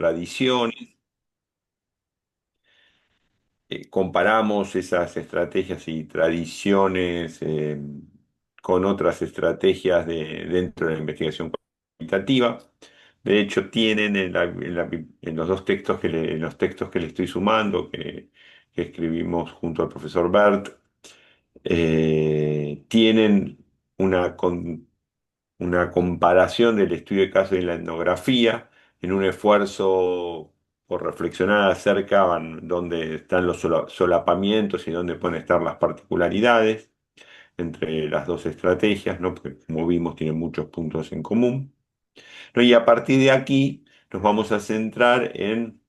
tradiciones, comparamos esas estrategias y tradiciones con otras estrategias dentro de la investigación cualitativa. De hecho, tienen en los dos textos en los textos que le estoy sumando, que escribimos junto al profesor Bert, tienen una, una comparación del estudio de caso y la etnografía en un esfuerzo por reflexionar acerca dónde están los solapamientos y dónde pueden estar las particularidades entre las dos estrategias, ¿no? Porque como vimos tienen muchos puntos en común, ¿no? Y a partir de aquí nos vamos a centrar en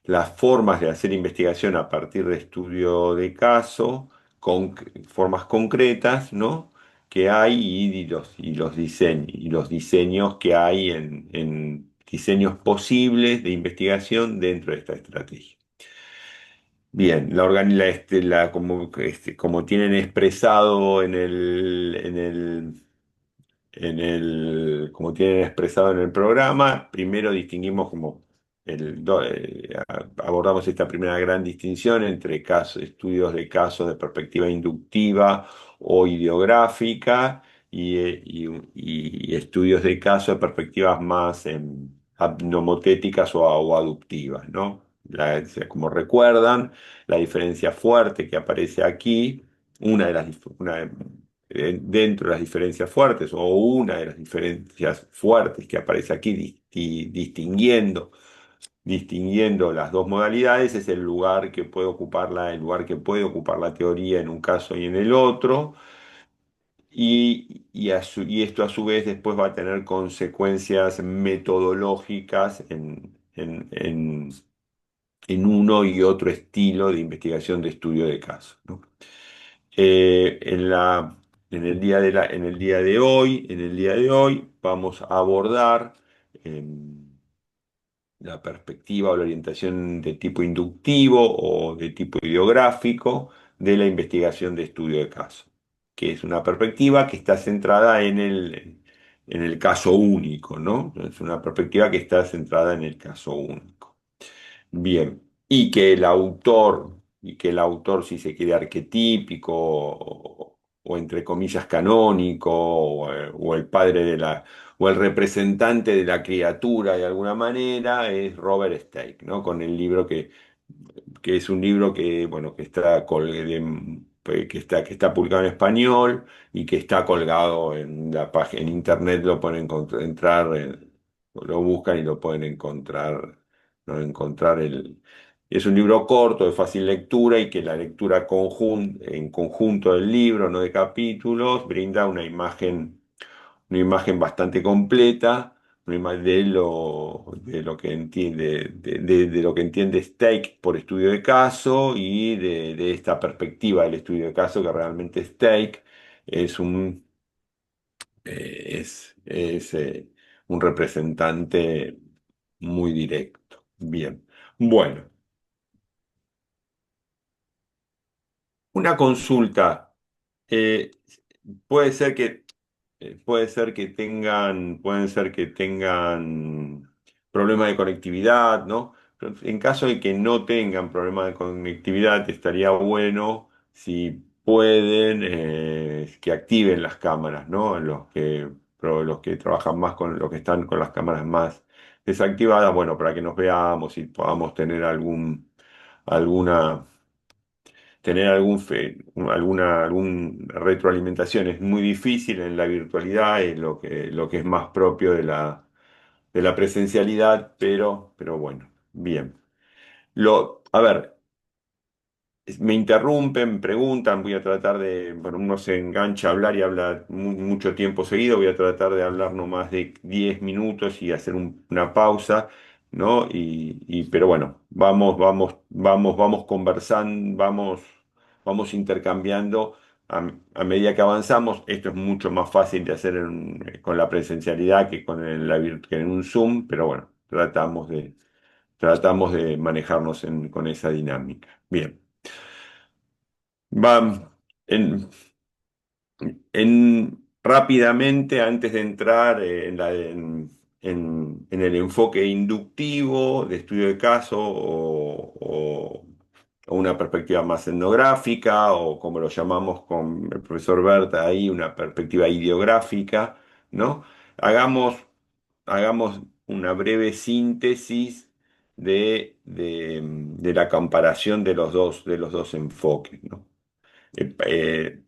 las formas de hacer investigación a partir de estudio de caso, con formas concretas, ¿no? Que hay y los diseños que hay en diseños posibles de investigación dentro de esta estrategia. Bien, como tienen expresado como tienen expresado en el programa, primero distinguimos abordamos esta primera gran distinción entre estudios de casos de perspectiva inductiva o ideográfica y estudios de casos de perspectivas más nomotéticas o aductivas, ¿no? Como recuerdan, la diferencia fuerte que aparece aquí, una de las, una, dentro de las diferencias fuertes o una de las diferencias fuertes que aparece aquí distinguiendo las dos modalidades es el lugar que puede ocupar la teoría en un caso y en el otro, y esto a su vez después va a tener consecuencias metodológicas en uno y otro estilo de investigación de estudio de caso, ¿no? Eh, en la, en el día de hoy vamos a abordar la perspectiva o la orientación de tipo inductivo o de tipo ideográfico de la investigación de estudio de caso, que es una perspectiva que está centrada en el caso único, ¿no? Es una perspectiva que está centrada en el caso único. Bien, y que el autor, si se quiere, arquetípico o entre comillas canónico, o el padre o el representante de la criatura de alguna manera, es Robert Stake, ¿no? Con el libro que es un libro que, bueno, que está publicado en español y que está colgado en la página, en internet lo pueden entrar, lo buscan y lo pueden encontrar, ¿no? Es un libro corto, de fácil lectura y que la lectura en conjunto del libro, no de capítulos, brinda una imagen bastante completa, una imagen de lo que entiende, de lo que entiende Stake por estudio de caso y de esta perspectiva del estudio de caso que realmente Stake es un representante muy directo. Bien, bueno, una consulta. Eh, puede ser que pueden ser que tengan problemas de conectividad, ¿no? Pero en caso de que no tengan problemas de conectividad, estaría bueno si pueden que activen las cámaras, ¿no? Los que trabajan más con los que están con las cámaras más desactivadas, bueno, para que nos veamos y podamos alguna tener algún retroalimentación. Es muy difícil en la virtualidad, es lo que es más propio de la presencialidad, pero bueno, bien. A ver, me interrumpen, preguntan, voy a tratar bueno, uno se engancha a hablar y habla mucho tiempo seguido, voy a tratar de hablar no más de 10 minutos y hacer una pausa, ¿no? Pero bueno, vamos conversando, vamos intercambiando a medida que avanzamos. Esto es mucho más fácil de hacer con la presencialidad que que en un Zoom, pero bueno, tratamos de manejarnos con esa dinámica. Bien. Va, en, rápidamente, antes de entrar en el enfoque inductivo de estudio de caso o una perspectiva más etnográfica o como lo llamamos con el profesor Berta ahí, una perspectiva ideográfica, ¿no? Hagamos, hagamos una breve síntesis de la comparación de los dos enfoques, ¿no? Eh, eh,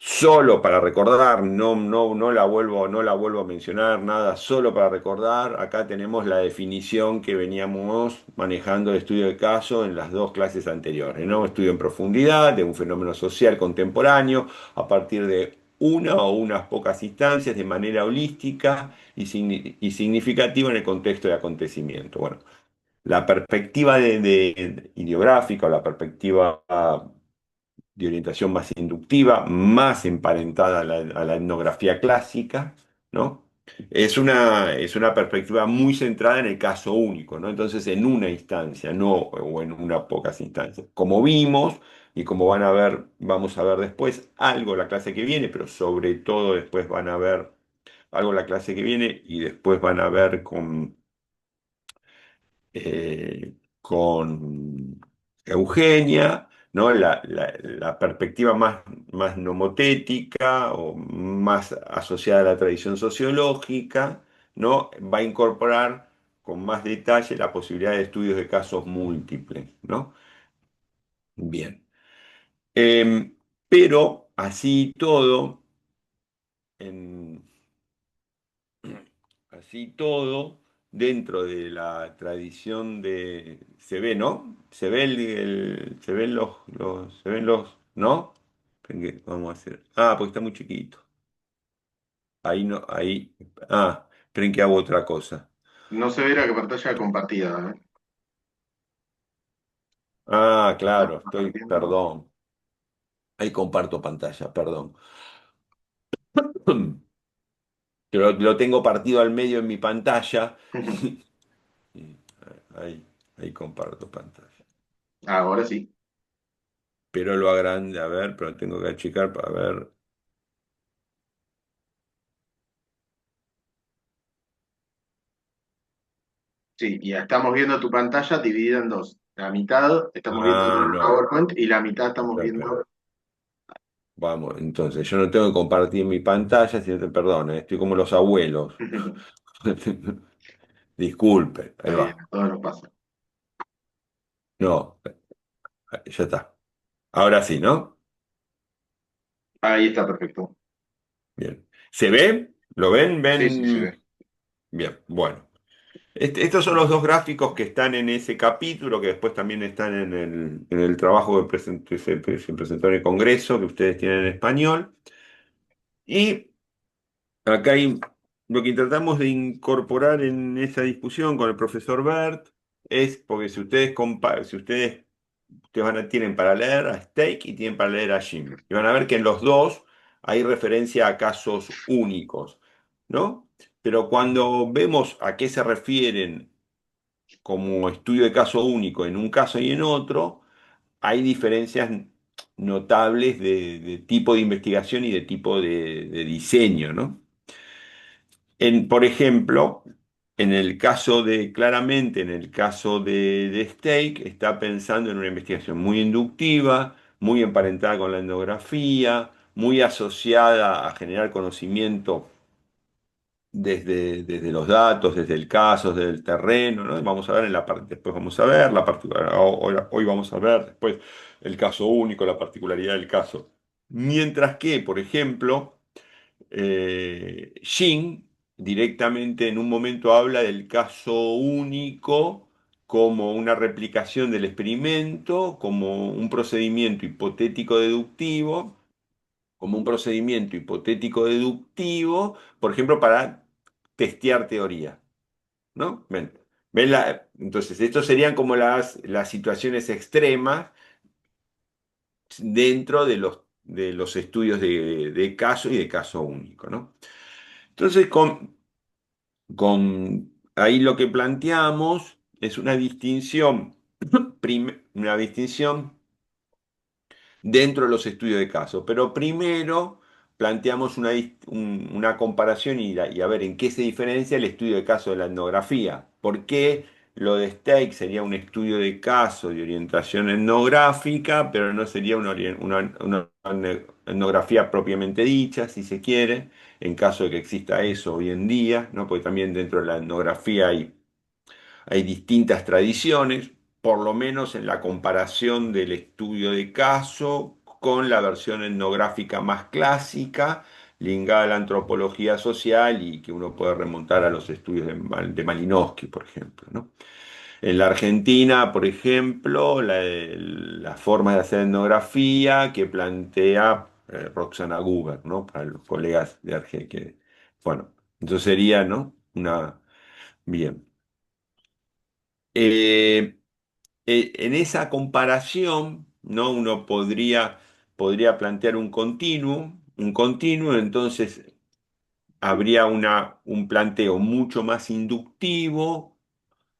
Solo para recordar, no la vuelvo a mencionar, nada, solo para recordar, acá tenemos la definición que veníamos manejando de estudio de caso en las dos clases anteriores, ¿no? Estudio en profundidad de un fenómeno social contemporáneo a partir de una o unas pocas instancias de manera holística y significativa en el contexto de acontecimiento. Bueno, la perspectiva ideográfica o la perspectiva de orientación más inductiva, más emparentada a la etnografía clásica, ¿no? Es una perspectiva muy centrada en el caso único, ¿no? Entonces, en una instancia, no o en unas pocas instancias. Como vimos y como van a ver, vamos a ver después algo la clase que viene, pero sobre todo después van a ver algo la clase que viene y después van a ver con Eugenia, ¿no? La perspectiva más nomotética o más asociada a la tradición sociológica, ¿no? Va a incorporar con más detalle la posibilidad de estudios de casos múltiples, ¿no? Bien. Pero así todo, en, así todo, dentro de la tradición de... Se ve, ¿no? Se ve se ven se ven ¿no? Esperen vamos a hacer... Ah, porque está muy chiquito. Ahí no, ahí... Ah, esperen que hago otra cosa. No se ve la pantalla compartida, ¿eh? Ah, ¿Estás claro, estoy, compartiendo? perdón. Ahí comparto pantalla, perdón. Lo tengo partido al medio en mi pantalla. Y ahí, ahí comparto pantalla. Ahora sí. Pero lo agrande, a ver, pero tengo que achicar para ver. Sí, y ya estamos viendo tu pantalla dividida en dos. La mitad estamos viendo Ah, el no. PowerPoint y la mitad estamos Espera, espera. viendo. Vamos, entonces, yo no tengo que compartir mi pantalla, si no te perdones, estoy como los abuelos. Disculpe, Está ahí bien, va. a todos nos pasa. No, ya está. Ahora sí, ¿no? Ahí está perfecto. Bien. ¿Se ve? ¿Lo ven? Sí, sí, se ve. ¿Ven? Bien, bueno. Estos son los dos gráficos que están en ese capítulo, que después también están en el trabajo que se presentó en el Congreso, que ustedes tienen en español. Y acá hay lo que tratamos de incorporar en esa discusión con el profesor Bert es porque si ustedes si ustedes tienen para leer a Stake y tienen para leer a Jim. Y van a ver que en los dos hay referencia a casos únicos, ¿no? Pero cuando vemos a qué se refieren como estudio de caso único en un caso y en otro, hay diferencias notables de tipo de investigación y de tipo de diseño, ¿no? Por ejemplo, claramente en el caso de Stake, está pensando en una investigación muy inductiva, muy emparentada con la etnografía, muy asociada a generar conocimiento desde los datos, desde el caso, desde el terreno, ¿no? Vamos a ver en la parte, después vamos a ver la particular, hoy vamos a ver después el caso único, la particularidad del caso. Mientras que, por ejemplo, Jin directamente en un momento habla del caso único como una replicación del experimento, como un procedimiento hipotético deductivo, como un procedimiento hipotético deductivo, por ejemplo, para testear teoría, ¿no? Entonces, estos serían como las situaciones extremas dentro de los estudios de caso y de caso único, ¿no? Entonces, ahí lo que planteamos es una distinción dentro de los estudios de caso, pero primero planteamos una comparación y a ver en qué se diferencia el estudio de caso de la etnografía. ¿Por qué lo de Stake sería un estudio de caso de orientación etnográfica, pero no sería una etnografía propiamente dicha, si se quiere, en caso de que exista eso hoy en día, ¿no? Porque también dentro de la etnografía hay distintas tradiciones, por lo menos en la comparación del estudio de caso con la versión etnográfica más clásica, ligada a la antropología social y que uno puede remontar a los estudios de Malinowski, por ejemplo, ¿no? En la Argentina, por ejemplo, la forma de hacer etnografía que plantea Roxana Guber, ¿no? Para los colegas de Argentina. Bueno, entonces sería, ¿no? Bien. Eh, en esa comparación, ¿no? Uno podría plantear un continuo, entonces habría un planteo mucho más inductivo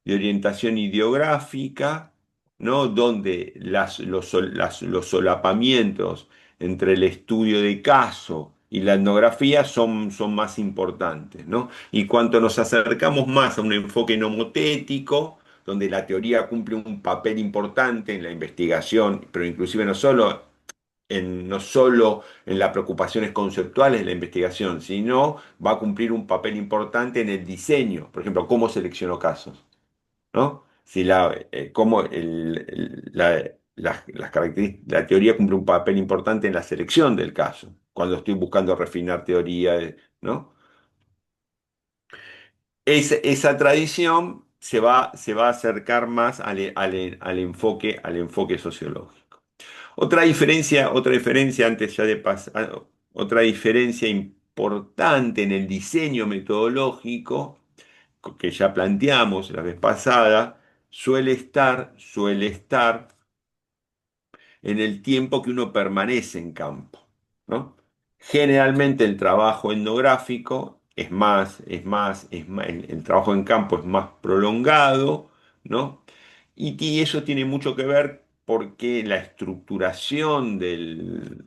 de orientación ideográfica, ¿no? Donde los solapamientos entre el estudio de caso y la etnografía son más importantes, ¿no? Y cuanto nos acercamos más a un enfoque nomotético, donde la teoría cumple un papel importante en la investigación, pero inclusive no solo en las preocupaciones conceptuales de la investigación, sino va a cumplir un papel importante en el diseño, por ejemplo, cómo selecciono casos, ¿no? Si cómo la teoría cumple un papel importante en la selección del caso, cuando estoy buscando refinar teoría, ¿no? Esa tradición se va a acercar más al enfoque sociológico. Otra diferencia antes ya de pasar, otra diferencia importante en el diseño metodológico que ya planteamos la vez pasada, suele estar en el tiempo que uno permanece en campo, ¿no? Generalmente el trabajo etnográfico el trabajo en campo es más prolongado, ¿no? Y eso tiene mucho que ver porque la estructuración del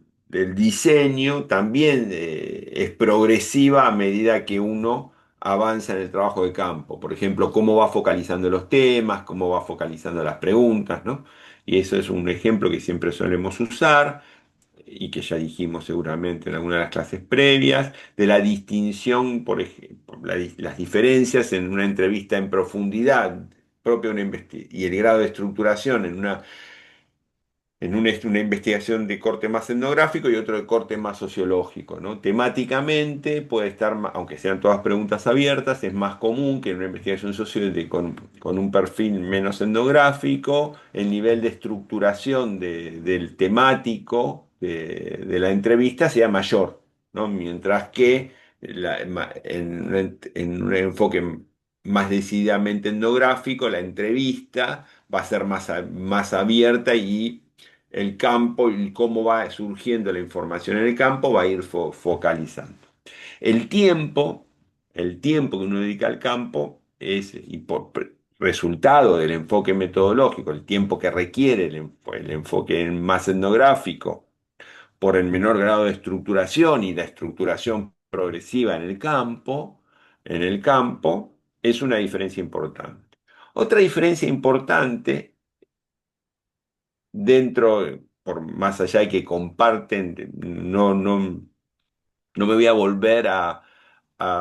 diseño también es progresiva a medida que uno avanza en el trabajo de campo. Por ejemplo, cómo va focalizando los temas, cómo va focalizando las preguntas, ¿no? Y eso es un ejemplo que siempre solemos usar y que ya dijimos seguramente en alguna de las clases previas, de la distinción, por ejemplo, las diferencias en una entrevista en profundidad propia de y el grado de estructuración en una investigación de corte más etnográfico y otro de corte más sociológico, ¿no? Temáticamente puede estar, aunque sean todas preguntas abiertas, es más común que en una investigación social con un perfil menos etnográfico, el nivel de estructuración del temático de la entrevista sea mayor, ¿no? Mientras que en un enfoque más decididamente etnográfico, la entrevista va a ser más abierta y el campo y cómo va surgiendo la información en el campo va a ir focalizando. El tiempo, el tiempo que uno dedica al campo es, y por resultado del enfoque metodológico, el tiempo que requiere el enfoque más etnográfico, por el menor grado de estructuración y la estructuración progresiva en el campo, es una diferencia importante. Otra diferencia importante por más allá de que comparten, no me voy a volver a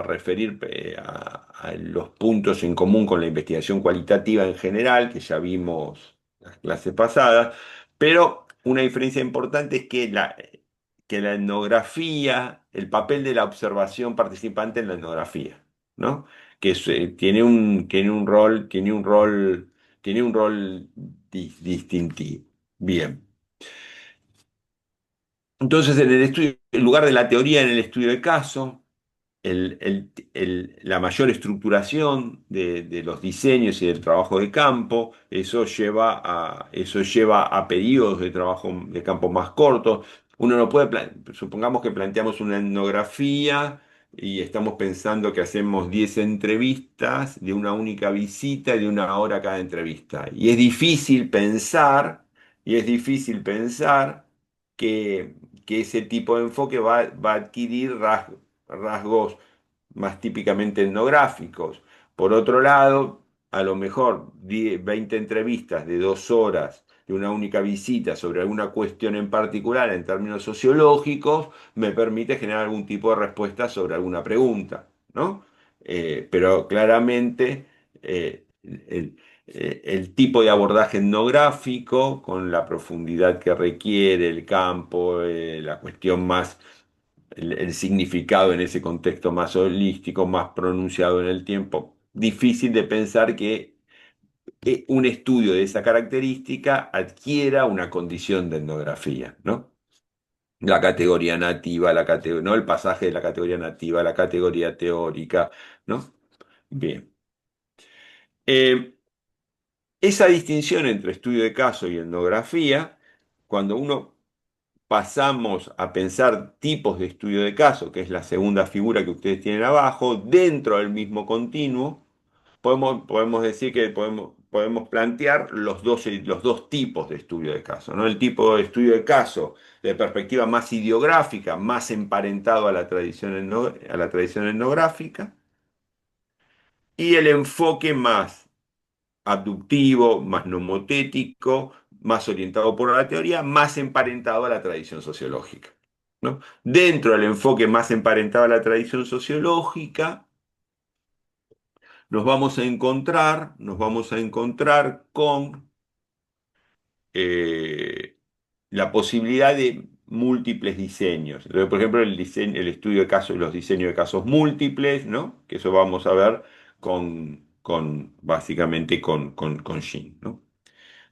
referir a los puntos en común con la investigación cualitativa en general, que ya vimos las clases pasadas, pero una diferencia importante es que la etnografía, el papel de la observación participante en la etnografía, ¿no? Tiene un rol distintivo. Bien. Entonces, en lugar de la teoría en el estudio de caso, la mayor estructuración de los diseños y del trabajo de campo, eso lleva a periodos de trabajo de campo más cortos. Uno no puede, supongamos que planteamos una etnografía y estamos pensando que hacemos 10 entrevistas de una única visita de 1 hora cada entrevista. Y es difícil pensar que que ese tipo de enfoque va a adquirir rasgos más típicamente etnográficos. Por otro lado, a lo mejor 10, 20 entrevistas de 2 horas de una única visita sobre alguna cuestión en particular en términos sociológicos me permite generar algún tipo de respuesta sobre alguna pregunta, ¿no? Pero claramente el tipo de abordaje etnográfico, con la profundidad que requiere el campo, la cuestión más, el significado en ese contexto más holístico, más pronunciado en el tiempo, difícil de pensar que un estudio de esa característica adquiera una condición de etnografía, ¿no? La categoría nativa, ¿no? El pasaje de la categoría nativa, la categoría teórica, ¿no? Bien. Eh, Esa distinción entre estudio de caso y etnografía, cuando uno pasamos a pensar tipos de estudio de caso, que es la segunda figura que ustedes tienen abajo, dentro del mismo continuo, podemos decir que podemos plantear los dos tipos de estudio de caso, ¿no? El tipo de estudio de caso de perspectiva más ideográfica, más emparentado a la tradición, a la tradición etnográfica, y el enfoque más abductivo, más nomotético, más orientado por la teoría, más emparentado a la tradición sociológica, ¿no? Dentro del enfoque más emparentado a la tradición sociológica, nos vamos a encontrar con eh, la posibilidad de múltiples diseños. Entonces, por ejemplo, el estudio de casos, los diseños de casos múltiples, ¿no? Que eso vamos a ver básicamente con Shin, ¿no?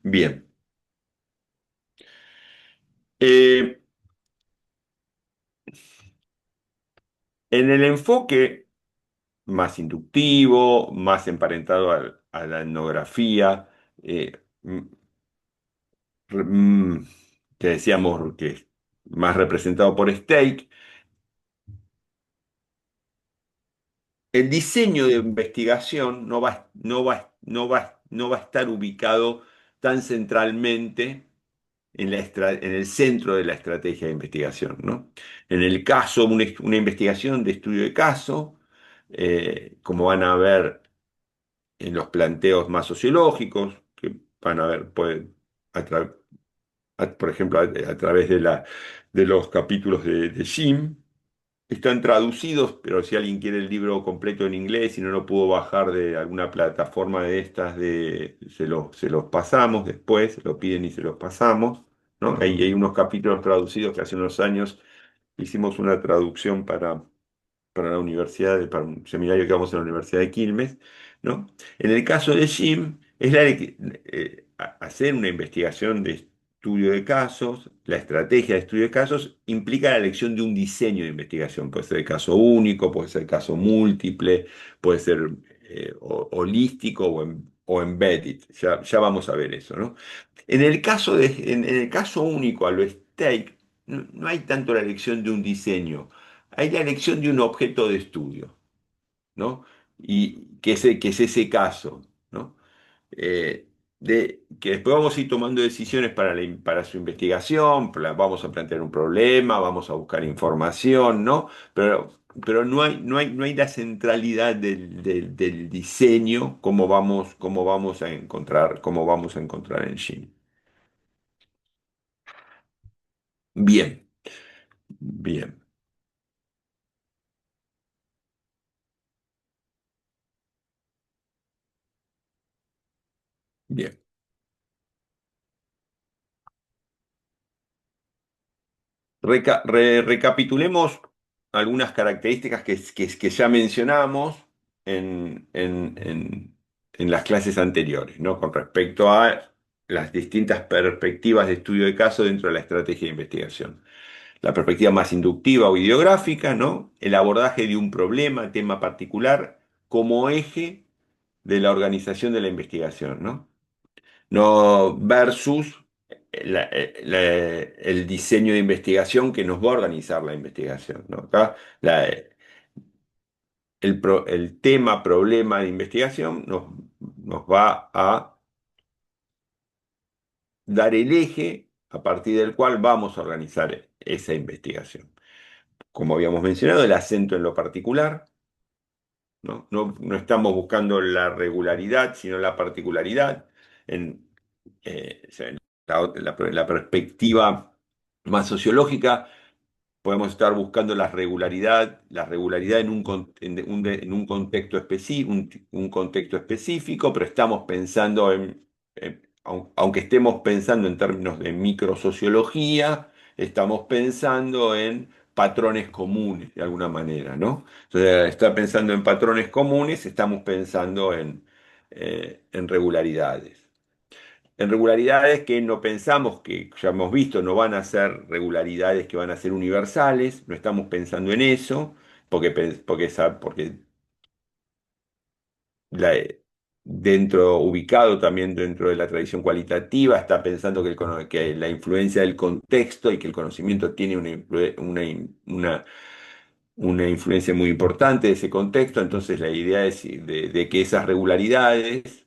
Bien. Eh, en el enfoque más inductivo, más emparentado a la etnografía, eh, mm, mm, que decíamos que es más representado por Stake, el diseño de investigación no va a estar ubicado tan centralmente en el centro de la estrategia de investigación, ¿no? En el caso, una investigación de estudio de caso, como van a ver en los planteos más sociológicos, que van a ver, a tra- por ejemplo, a través de los capítulos de Jim, están traducidos, pero si alguien quiere el libro completo en inglés y no lo pudo bajar de alguna plataforma de estas, se los pasamos después, se lo piden y se los pasamos, ¿no? Hay unos capítulos traducidos que hace unos años hicimos una traducción para la universidad, para un seminario que vamos a la Universidad de Quilmes, ¿no? En el caso de Jim, es hacer una investigación de estudio de casos, la estrategia de estudio de casos implica la elección de un diseño de investigación. Puede ser caso único, puede ser caso múltiple, puede ser holístico o embedded. Ya vamos a ver eso, ¿no? En el caso único, a lo stake, no hay tanto la elección de un diseño, hay la elección de un objeto de estudio, ¿no? Y que es ese caso, ¿no? Que después vamos a ir tomando decisiones para su investigación, vamos a plantear un problema, vamos a buscar información, ¿no? Pero no hay la centralidad del diseño como vamos a encontrar en Shin. Bien, bien, bien. Recapitulemos algunas características que ya mencionamos en las clases anteriores, ¿no? Con respecto a las distintas perspectivas de estudio de caso dentro de la estrategia de investigación. La perspectiva más inductiva o ideográfica, ¿no? El abordaje de un problema, tema particular, como eje de la organización de la investigación, ¿no? No versus el diseño de investigación que nos va a organizar la investigación, ¿no? Acá el tema, problema de investigación nos va a dar el eje a partir del cual vamos a organizar esa investigación. Como habíamos mencionado, el acento en lo particular, ¿no? No estamos buscando la regularidad, sino la particularidad. En, o sea, en la perspectiva más sociológica, podemos estar buscando la regularidad en en un contexto un contexto específico, pero estamos pensando aunque estemos pensando en términos de microsociología, estamos pensando en patrones comunes de alguna manera, ¿no? Entonces, está pensando en patrones comunes, estamos pensando en regularidades. En regularidades que no pensamos que, ya hemos visto, no van a ser regularidades que van a ser universales, no estamos pensando en eso, porque la- ubicado también dentro de la tradición cualitativa, está pensando que la influencia del contexto y que el conocimiento tiene una influencia muy importante de ese contexto, entonces la idea es de que esas regularidades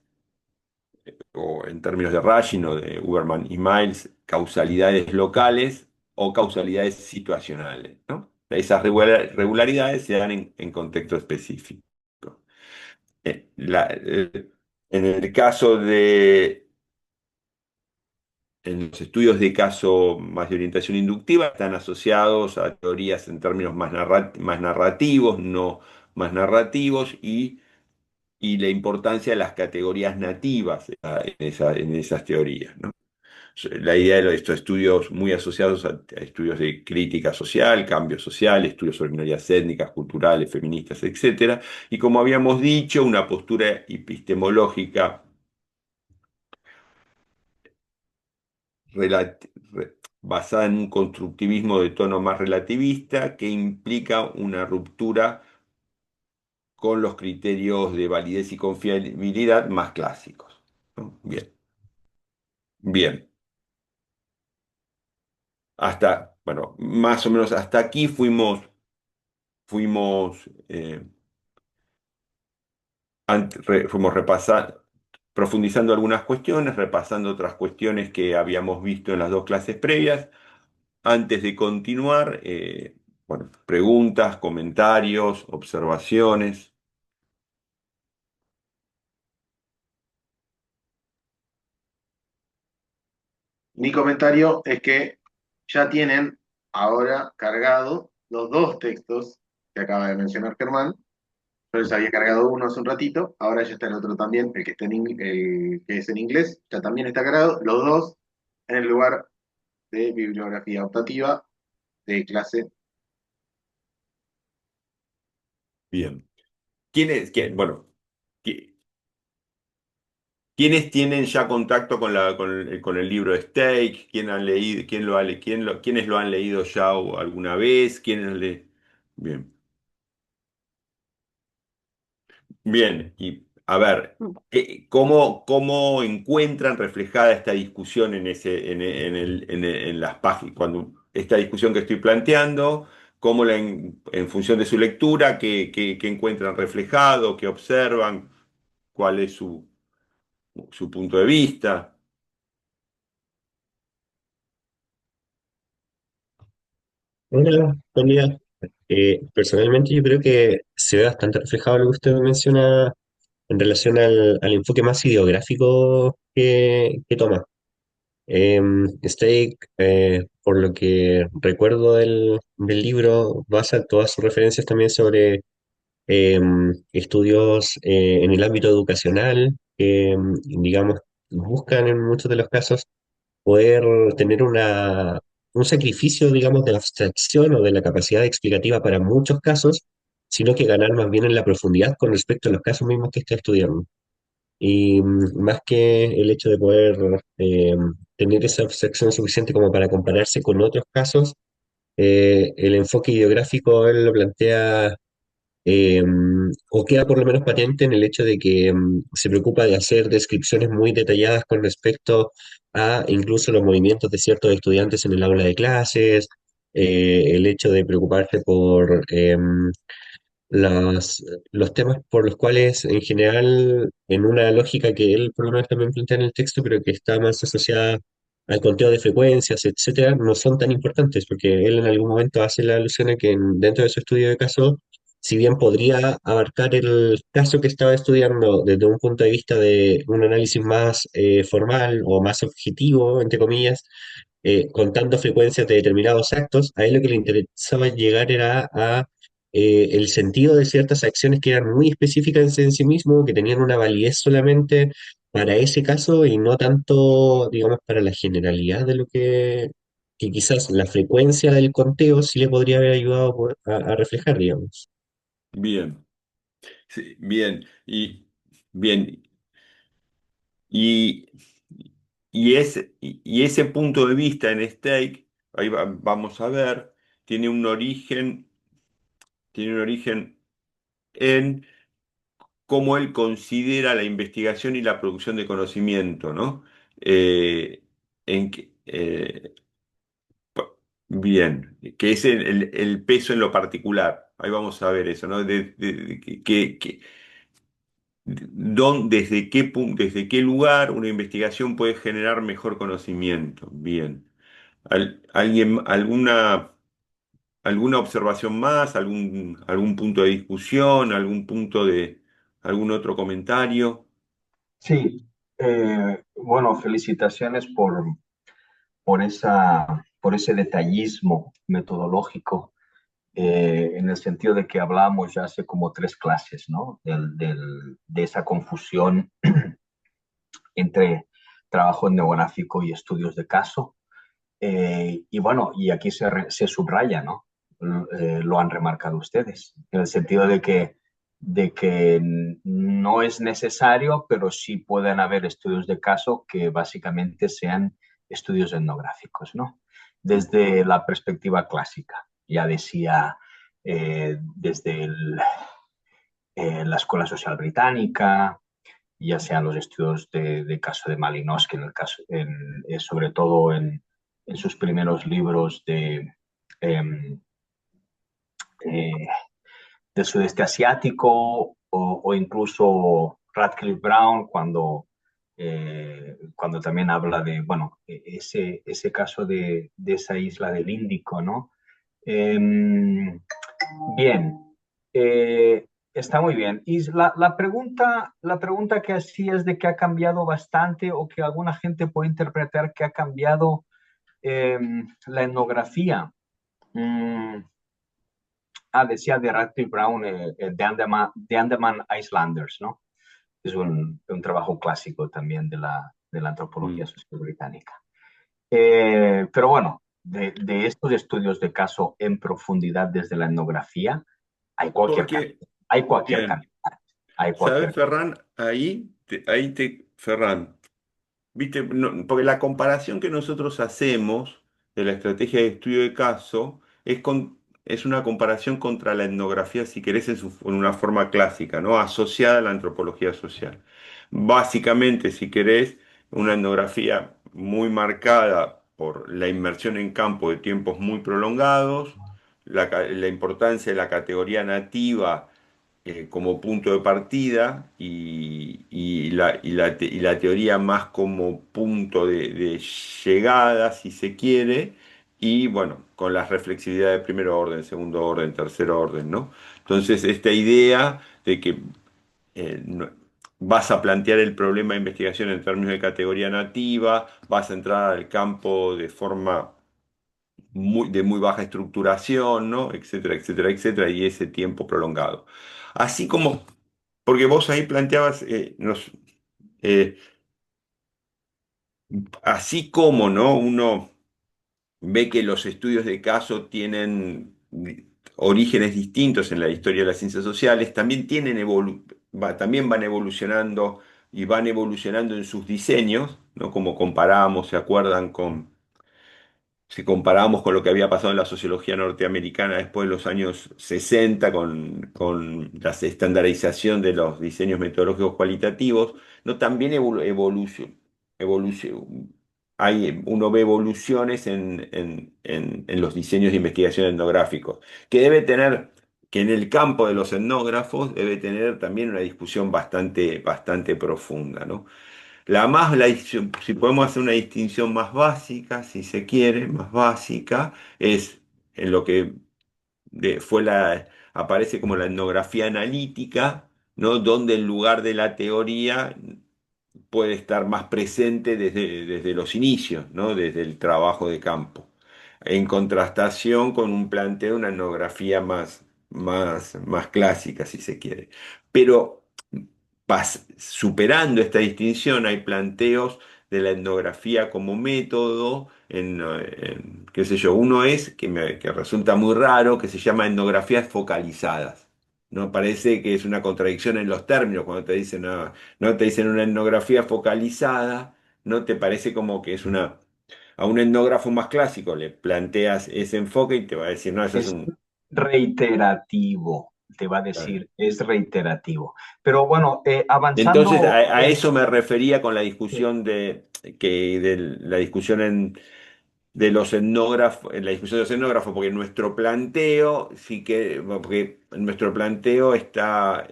o en términos de Ragin o de Uberman y Miles, causalidades locales o causalidades situacionales, ¿no? Esas regularidades se dan en contexto específico. En el caso en los estudios de caso más de orientación inductiva, están asociados a teorías en términos más narrativos, no más narrativos, y la importancia de las categorías nativas en esas teorías, ¿no? La idea de estos estudios muy asociados a estudios de crítica social, cambio social, estudios sobre minorías étnicas, culturales, feministas, etcétera. Y como habíamos dicho, una postura epistemológica basada en un constructivismo de tono más relativista que implica una ruptura con los criterios de validez y confiabilidad más clásicos, ¿no? Bien, bien. Bueno, más o menos hasta aquí fuimos fuimos repasando, profundizando algunas cuestiones, repasando otras cuestiones que habíamos visto en las dos clases previas. Antes de continuar, bueno, preguntas, comentarios, observaciones. Mi comentario es que ya tienen ahora cargado los dos textos que acaba de mencionar Germán. Yo les había cargado uno hace un ratito, ahora ya está el otro también, el que está el que es en inglés, ya también está cargado, los dos en el lugar de bibliografía optativa de clase. Bien. Bueno, qui- ¿quiénes tienen ya contacto con el libro de Steig? ¿Quién han leído, quiénes lo han leído ya alguna vez? Bien. Bien, y a ver, cómo encuentran reflejada esta discusión en las páginas, cuando esta discusión que estoy planteando, en función de su lectura, qué encuentran reflejado, qué observan, cuál es su punto de vista? Hola, buen día. Personalmente yo creo que se ve bastante reflejado lo que usted menciona en relación al enfoque más ideográfico que toma. Steig, por lo que recuerdo del libro, basa todas sus referencias también sobre estudios en el ámbito educacional, que, digamos, buscan en muchos de los casos poder tener un sacrificio, digamos, de la abstracción o de la capacidad explicativa para muchos casos, sino que ganar más bien en la profundidad con respecto a los casos mismos que está estudiando. Y más que el hecho de poder tener esa abstracción suficiente como para compararse con otros casos, el enfoque ideográfico él lo plantea eh, o queda por lo menos patente en el hecho de que se preocupa de hacer descripciones muy detalladas con respecto a incluso los movimientos de ciertos estudiantes en el aula de clases, el hecho de preocuparse por las- los temas por los cuales en general, en una lógica que él por lo menos también plantea en el texto, pero que está más asociada al conteo de frecuencias, etcétera, no son tan importantes, porque él en algún momento hace la alusión a que dentro de su estudio de caso, si bien podría abarcar el caso que estaba estudiando desde un punto de vista de un análisis más formal o más objetivo, entre comillas, contando frecuencias de determinados actos, a él lo que le interesaba llegar era a el sentido de ciertas acciones que eran muy específicas en sí mismo, que tenían una validez solamente para ese caso y no tanto, digamos, para la generalidad de lo que quizás la frecuencia del conteo sí le podría haber ayudado a reflejar, digamos. Bien, sí, bien, bien, y, y ese punto de vista en Stake, vamos a ver, tiene un origen, tiene un origen en cómo él considera la investigación y la producción de conocimiento, ¿no? Eh, en que- bien, que es el peso en lo particular. Ahí vamos a ver eso, ¿no? Desde qué lugar una investigación puede generar mejor conocimiento. Bien. ¿Alguna observación más? ¿Algún punto de discusión? ¿Algún otro comentario? Sí, bueno, felicitaciones por ese detallismo metodológico, en el sentido de que hablábamos ya hace como tres clases, ¿no? De esa confusión entre trabajo etnográfico y estudios de caso. Y bueno, y aquí se subraya, ¿no? Lo han remarcado ustedes, en el sentido de que no es necesario, pero sí pueden haber estudios de caso que básicamente sean estudios etnográficos, ¿no? Desde la perspectiva clásica, ya decía, desde la Escuela Social Británica, ya sean los estudios de caso de Malinowski, sobre todo en sus primeros libros eh, eh, del sudeste asiático, o incluso Radcliffe Brown cuando también habla de, bueno, ese caso de esa isla del Índico, ¿no? Eh, Bien, está muy bien. Y la pregunta que hacía es de que ha cambiado bastante o que alguna gente puede interpretar que ha cambiado eh, la etnografía. Mm, decía de Radcliffe Brown, The Andaman Islanders, ¿no? Es un trabajo clásico también de la antropología Mm. social británica. Pero bueno, de estos estudios de caso en profundidad desde la etnografía, hay cualquier Porque, cantidad. Hay cualquier bien, cantidad. Hay ¿sabes, cualquier. Ferran? Ferran, ¿viste? Porque la comparación que nosotros hacemos de la estrategia de estudio de caso es una comparación contra la etnografía, si querés, en una forma clásica, ¿no? Asociada a la antropología social. Básicamente, si querés, una etnografía muy marcada por la inmersión en campo de tiempos muy prolongados, la importancia de la categoría nativa como punto de partida y la teoría más como punto de llegada, si se quiere, y bueno, con las reflexividades de primer orden, segundo orden, tercer orden, ¿no? Entonces, esta idea de que vas a plantear el problema de investigación en términos de categoría nativa, vas a entrar al campo de forma de muy baja estructuración, ¿no? Etcétera, etcétera, etcétera, y ese tiempo prolongado. Así como, porque vos ahí planteabas, eh, así como, ¿no? Uno ve que los estudios de caso tienen orígenes distintos en la historia de las ciencias sociales, también van evolucionando y van evolucionando en sus diseños, ¿no? Como comparábamos, ¿se acuerdan si comparamos con lo que había pasado en la sociología norteamericana después de los años 60 con la estandarización de los diseños metodológicos cualitativos, ¿no? También uno ve evoluciones en los diseños de investigación etnográficos, que debe tener, que en el campo de los etnógrafos debe tener también una discusión bastante profunda, ¿no? Si podemos hacer una distinción más básica, si se quiere, más básica, es en lo que aparece como la etnografía analítica, ¿no? Donde en lugar de la teoría puede estar más presente desde los inicios, ¿no? Desde el trabajo de campo, en contrastación con un planteo de una etnografía más clásica, si se quiere. Pero superando esta distinción, hay planteos de la etnografía como método, qué sé yo, uno es, que resulta muy raro, que se llama etnografías focalizadas. ¿No? Parece que es una contradicción en los términos cuando te dicen, no te dicen una etnografía focalizada, no te parece como que es a un etnógrafo más clásico le planteas ese enfoque y te va a decir, no, eso es Es un... reiterativo, te va a decir, es reiterativo. Pero bueno, Entonces, avanzando, a eso me refería con la sí, discusión de la discusión de los etnógrafos, en la discusión de los etnógrafos, porque nuestro planteo, sí que, porque nuestro planteo está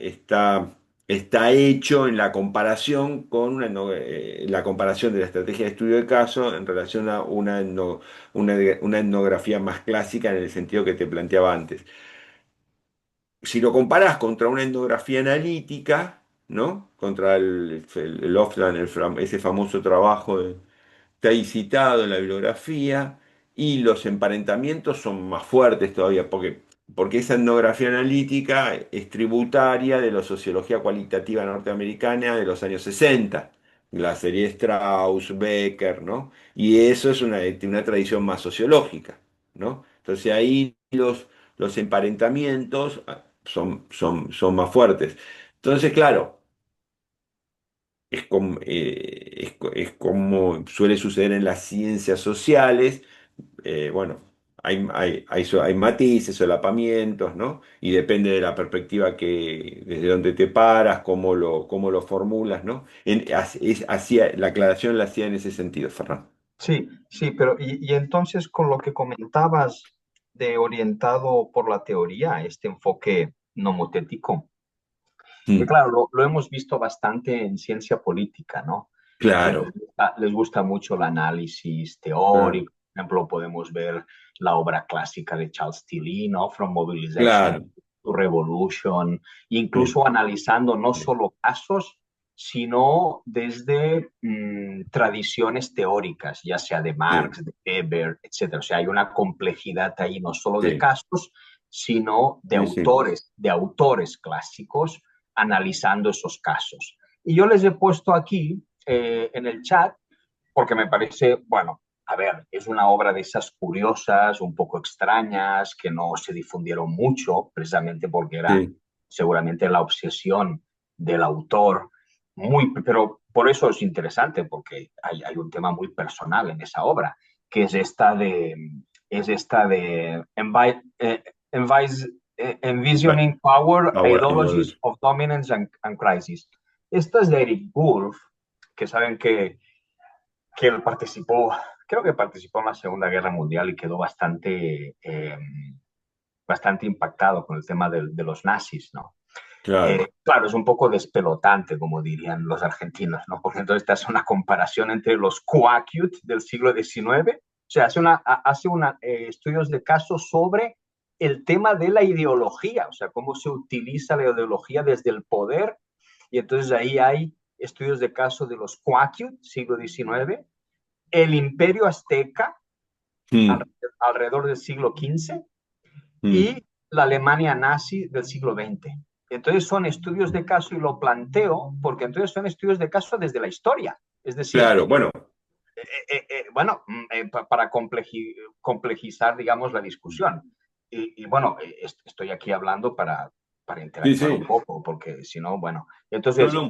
hecho en la comparación con la comparación de la estrategia de estudio de caso en relación a una etnografía más clásica en el sentido que te planteaba antes. Si lo comparás contra una etnografía analítica, ¿no? Contra el Lofland, ese famoso trabajo está ahí citado en la bibliografía, y los emparentamientos son más fuertes todavía, porque esa etnografía analítica es tributaria de la sociología cualitativa norteamericana de los años 60, la serie Strauss, Becker, ¿no? Y eso es una tradición más sociológica, ¿no? Entonces ahí los emparentamientos son más fuertes. Entonces, claro, es como suele suceder en las ciencias sociales. Bueno, hay matices, solapamientos, ¿no? Y depende de la perspectiva desde donde te paras, cómo lo formulas, ¿no? La aclaración la hacía en ese sentido, Ferran. sí, sí, pero y entonces con lo que comentabas de orientado por la teoría, este enfoque nomotético, que Mm, claro, lo hemos visto bastante en ciencia política, ¿no? Que claro, les gusta mucho el análisis claro, teórico. Por ejemplo, podemos ver la obra clásica de Charles Tilly, ¿no? From Mobilization claro, to Revolution, sí, incluso analizando no sí, solo casos, sino desde tradiciones teóricas, ya sea de sí, Marx, de Weber, etcétera. O sea, hay una complejidad ahí no solo de sí, casos, sino sí, sí. de autores clásicos analizando esos casos. Y yo les he puesto aquí en el chat porque me parece, bueno, a ver, es una obra de esas curiosas, un poco extrañas, que no se difundieron mucho, precisamente porque era Sí. seguramente la obsesión del autor, pero por eso es interesante, porque hay un tema muy personal en esa obra, que es esta de Bueno, Envisioning Power, ahora, Ideologies of Dominance and Crisis. Esta es de Eric Wolf, que saben que él participó, creo que participó en la Segunda Guerra Mundial y quedó bastante impactado con el tema de los nazis, ¿no? claro, Claro, es un poco despelotante, como dirían los argentinos, ¿no? Porque entonces esta es una comparación entre los coacut del siglo XIX, o sea, hace estudios de caso sobre el tema de la ideología, o sea, cómo se utiliza la ideología desde el poder, y entonces ahí hay estudios de caso de los coacut, siglo XIX, el imperio azteca, mm, alrededor del siglo XV, mm, y la Alemania nazi del siglo XX. Entonces son estudios de caso y lo planteo porque entonces son estudios de caso desde la historia. Es decir, claro, bueno, bueno, para complejizar, digamos, la discusión. Y bueno, estoy aquí hablando para sí, interactuar un sí, poco, porque si no, bueno. no, Entonces, no,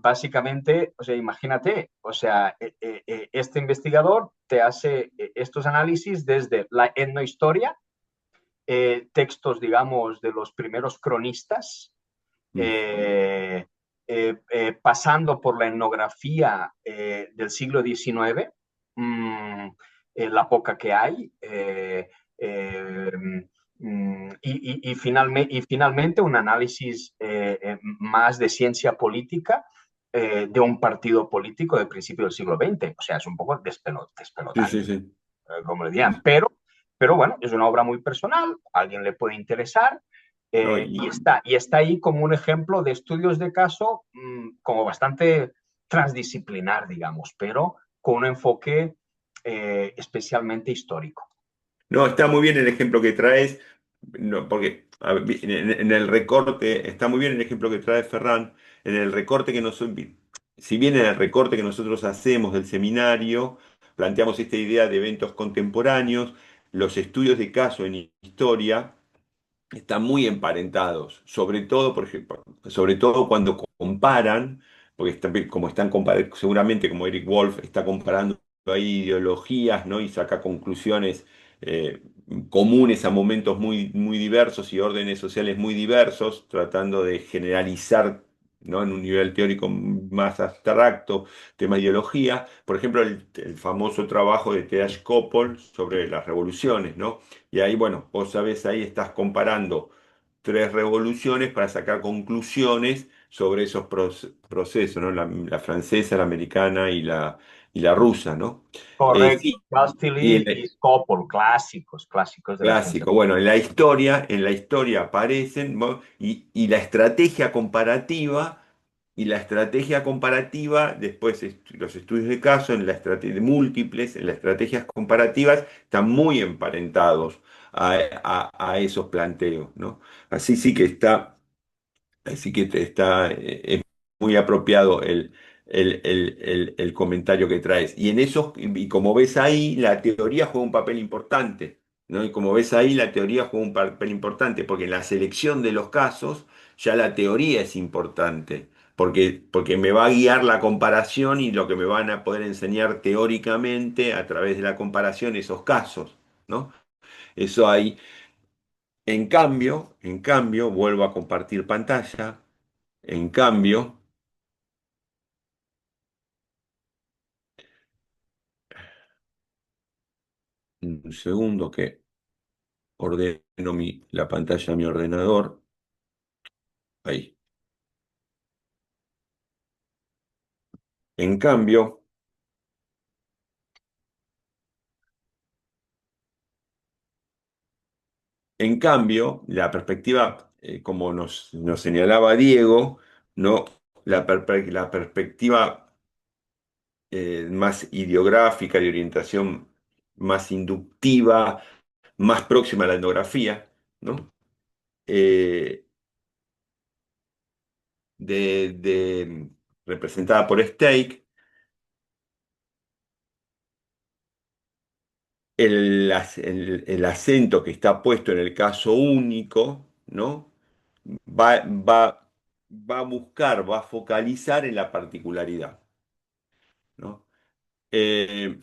básicamente, o sea, imagínate, o sea, este investigador te hace estos análisis desde la etnohistoria, textos, digamos, de los primeros cronistas, mm, pasando por la etnografía del siglo XIX, la poca que hay, eh, y finalmente un análisis más de ciencia política de un partido político del principio del siglo XX. O sea, es un poco Sí, sí, despelotante, sí. como le dirían. Pero bueno, es una obra muy personal, a alguien le puede interesar No, y está ahí como un ejemplo de estudios de caso como bastante transdisciplinar, digamos, pero con un enfoque especialmente histórico. no, está muy bien el ejemplo que traes, no, porque a ver, en el recorte, está muy bien el ejemplo que trae Ferran, en el recorte que nosotros, si bien en el recorte que nosotros hacemos del seminario, planteamos esta idea de eventos contemporáneos, los estudios de caso en historia están muy emparentados, sobre todo, por ejemplo, sobre todo cuando comparan, porque como están comparando, seguramente como Eric Wolf está comparando ahí ideologías, ¿no? Y saca conclusiones eh, comunes a momentos muy, muy diversos y órdenes sociales muy diversos, tratando de generalizar, ¿no? En un nivel teórico más abstracto, tema de ideología. Por ejemplo, el famoso trabajo de T.H. Koppel sobre las revoluciones, ¿no? Y ahí, bueno, vos sabés, ahí estás comparando tres revoluciones para sacar conclusiones sobre esos procesos, ¿no? La francesa, la americana y la rusa, ¿no? Correcto. Sí, y Castelli y Scopol, clásicos, clásicos de la ciencia. clásico. Bueno, en la historia aparecen, ¿no? Y la estrategia comparativa, después los estudios de caso, en la estrategia de múltiples, en las estrategias comparativas, están muy emparentados a esos planteos, ¿no? Así sí que está. Así que es muy apropiado el comentario que traes. Y en eso, y como ves ahí, la teoría juega un papel importante, ¿no? Y como ves ahí, la teoría juega un papel importante, porque en la selección de los casos ya la teoría es importante, porque me va a guiar la comparación y lo que me van a poder enseñar teóricamente a través de la comparación esos casos, ¿no? Eso ahí. En cambio, vuelvo a compartir pantalla. En cambio, un segundo que ordeno la pantalla de mi ordenador. Ahí. En cambio, la perspectiva, como nos señalaba Diego, ¿no? La perspectiva más ideográfica, de orientación más inductiva, más próxima a la etnografía, ¿no? Eh, representada por Stake, el acento que está puesto en el caso único, ¿no? Va, va, va a buscar, va a focalizar en la particularidad, ¿no? Eh,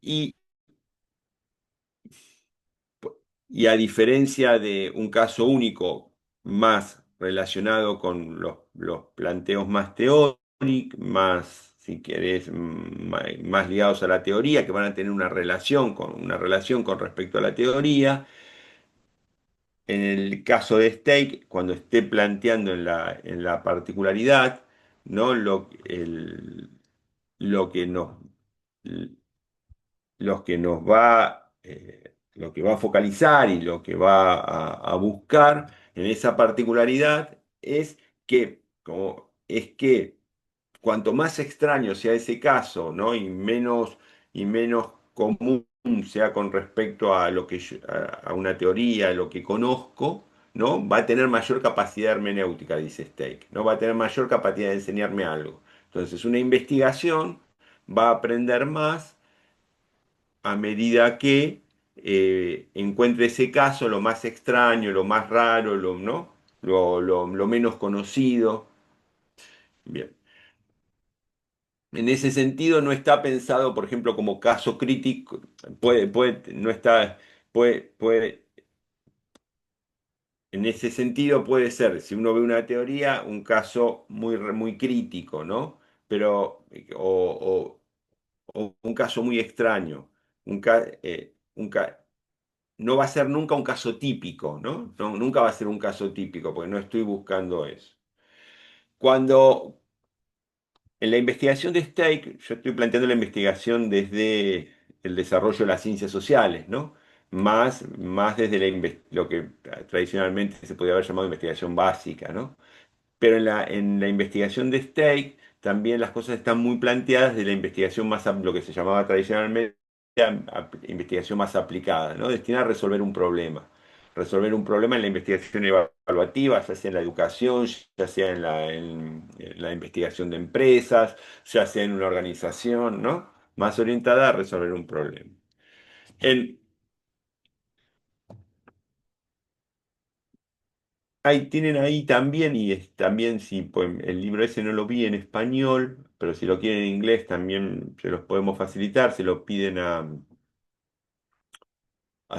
y, y a diferencia de un caso único más relacionado con los planteos más teóricos, más, si querés, más ligados a la teoría, que van a tener una relación con respecto a la teoría. En el caso de Stake, cuando esté planteando en la particularidad, ¿no? Lo que nos, lo que va a focalizar y lo que va a buscar en esa particularidad es que cuanto más extraño sea ese caso, ¿no? Y menos común sea con respecto a lo que a una teoría, a lo que conozco, ¿no? Va a tener mayor capacidad hermenéutica, dice Stake, ¿no? Va a tener mayor capacidad de enseñarme algo. Entonces, una investigación va a aprender más a medida que encuentre ese caso, lo más extraño, lo más raro, ¿no? Lo menos conocido. Bien. En ese sentido, no está pensado, por ejemplo, como caso crítico. No está, puede, en ese sentido puede ser, si uno ve una teoría, un caso muy crítico, ¿no? Pero, o un caso muy extraño. Un, ca- un ca- no va a ser nunca un caso típico, ¿no? Nunca va a ser un caso típico, porque no estoy buscando eso. cuando en la investigación de Stake, yo estoy planteando la investigación desde el desarrollo de las ciencias sociales, ¿no? Más desde lo que tradicionalmente se podría haber llamado investigación básica, ¿no? Pero en la investigación de Stake también las cosas están muy planteadas de la investigación lo que se llamaba tradicionalmente investigación más aplicada, ¿no? Destinada a resolver un problema. Resolver un problema en la investigación evaluativa, ya sea en la educación, ya sea en la investigación de empresas, ya sea en una organización, ¿no? Más orientada a resolver un problema. En, Ahí tienen ahí también, también si pues, el libro ese no lo vi en español, pero si lo quieren en inglés también se los podemos facilitar, se lo piden a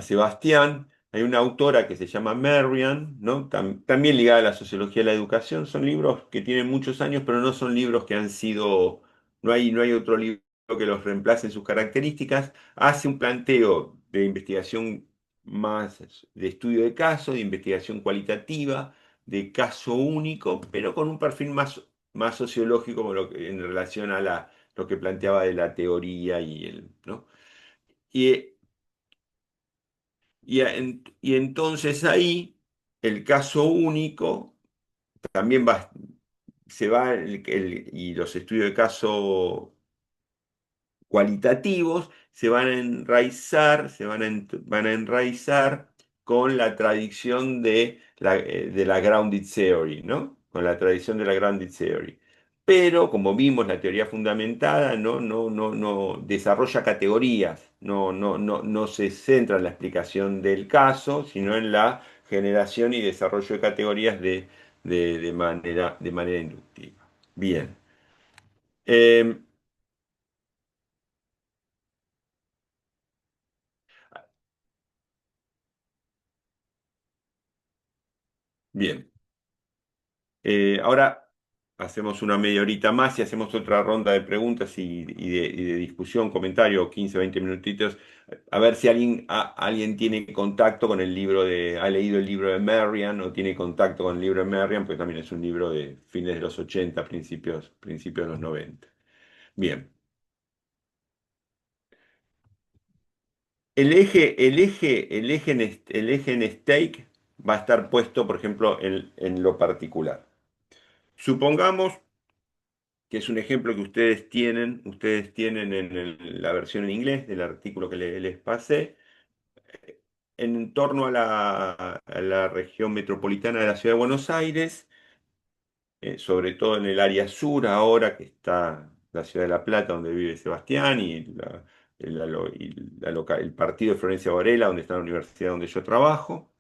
Sebastián. Hay una autora que se llama Merriam, ¿no? También ligada a la sociología de la educación. Son libros que tienen muchos años, pero no son libros que han sido, no hay otro libro que los reemplace en sus características. Hace un planteo de investigación más de estudio de caso, de investigación cualitativa, de caso único, pero con un perfil más sociológico en relación a lo que planteaba de la teoría ¿no? Y y entonces ahí el caso único también se va, y los estudios de caso cualitativos se van a enraizar, van a enraizar con la tradición de la grounded theory, ¿no? Con la tradición de la grounded theory. Pero, como vimos, la teoría fundamentada no desarrolla categorías, no se centra en la explicación del caso, sino en la generación y desarrollo de categorías de manera inductiva. Bien. Eh, bien. Ahora hacemos una media horita más y hacemos otra ronda de preguntas y de discusión, comentario, 15, 20 minutitos. A ver si alguien tiene contacto con el libro ha leído el libro de Merriam o tiene contacto con el libro de Merriam, porque también es un libro de fines de los 80, principios de los 90. Bien. El eje en stake va a estar puesto, por ejemplo, en lo particular. Supongamos que es un ejemplo que ustedes tienen en la versión en inglés del artículo que les pasé, en torno a la región metropolitana de la Ciudad de Buenos Aires, sobre todo en el área sur ahora, que está la Ciudad de La Plata, donde vive Sebastián, y el partido de Florencia Varela, donde está la universidad donde yo trabajo.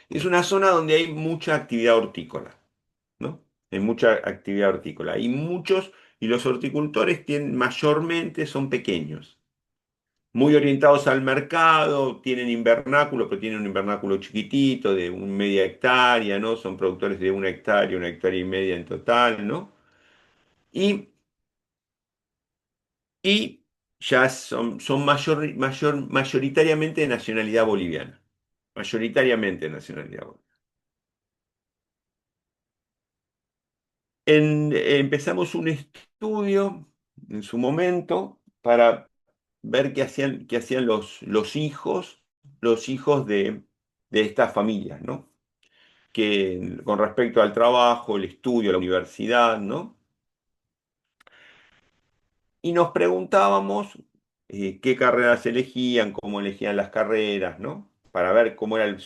Es una zona donde hay mucha actividad hortícola, ¿no? Hay mucha actividad hortícola. Y los horticultores mayormente son pequeños, muy orientados al mercado, tienen invernáculo, pero tienen un invernáculo chiquitito, de media hectárea, ¿no? Son productores de una hectárea y media en total, ¿no? Y, y ya son mayoritariamente de nacionalidad boliviana. Mayoritariamente de nacionalidad boliviana. Empezamos un estudio en su momento para ver qué hacían los hijos de estas familias, ¿no? Con respecto al trabajo, el estudio, la universidad, ¿no? Y nos preguntábamos qué carreras elegían, cómo elegían las carreras, ¿no? Para ver cómo era un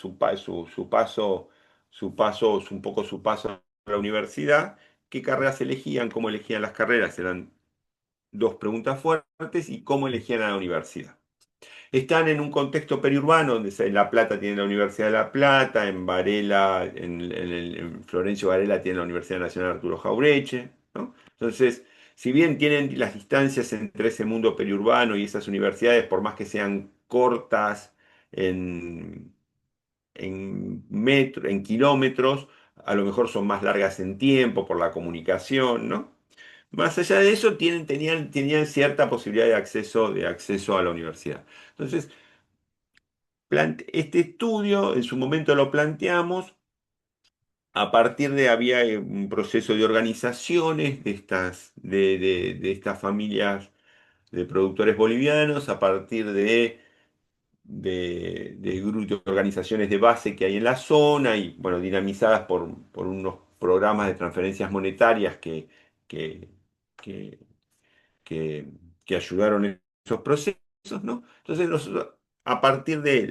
poco su paso a la universidad, qué carreras elegían, cómo elegían las carreras, eran dos preguntas fuertes, y cómo elegían a la universidad. Están en un contexto periurbano, donde en La Plata tiene la Universidad de La Plata, en Varela, en Florencio Varela tiene la Universidad Nacional Arturo Jaureche, ¿no? Entonces, si bien tienen las distancias entre ese mundo periurbano y esas universidades, por más que sean cortas en, en kilómetros, a lo mejor son más largas en tiempo por la comunicación, ¿no? Más allá de eso, tenían cierta posibilidad de acceso a la universidad. Entonces, este estudio en su momento lo planteamos a partir de había un proceso de organizaciones de estas familias de productores bolivianos, a partir de organizaciones de base que hay en la zona y, bueno, dinamizadas por unos programas de transferencias monetarias que, que, que, que ayudaron en esos procesos, ¿no? Entonces nosotros, a partir de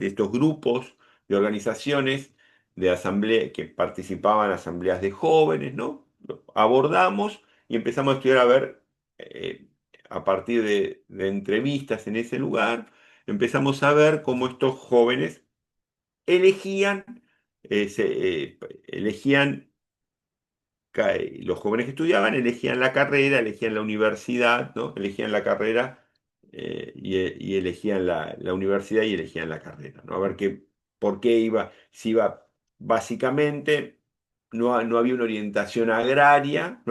estos grupos de organizaciones de asamblea que participaban en asambleas de jóvenes, ¿no? Abordamos y empezamos a estudiar a ver, eh, a partir de entrevistas en ese lugar, empezamos a ver cómo estos jóvenes elegían, elegían los jóvenes que estudiaban elegían la carrera, elegían la universidad, ¿no? Elegían la carrera y elegían la universidad y elegían la carrera, ¿no? A ver por qué iba, si iba, básicamente, no había una orientación agraria,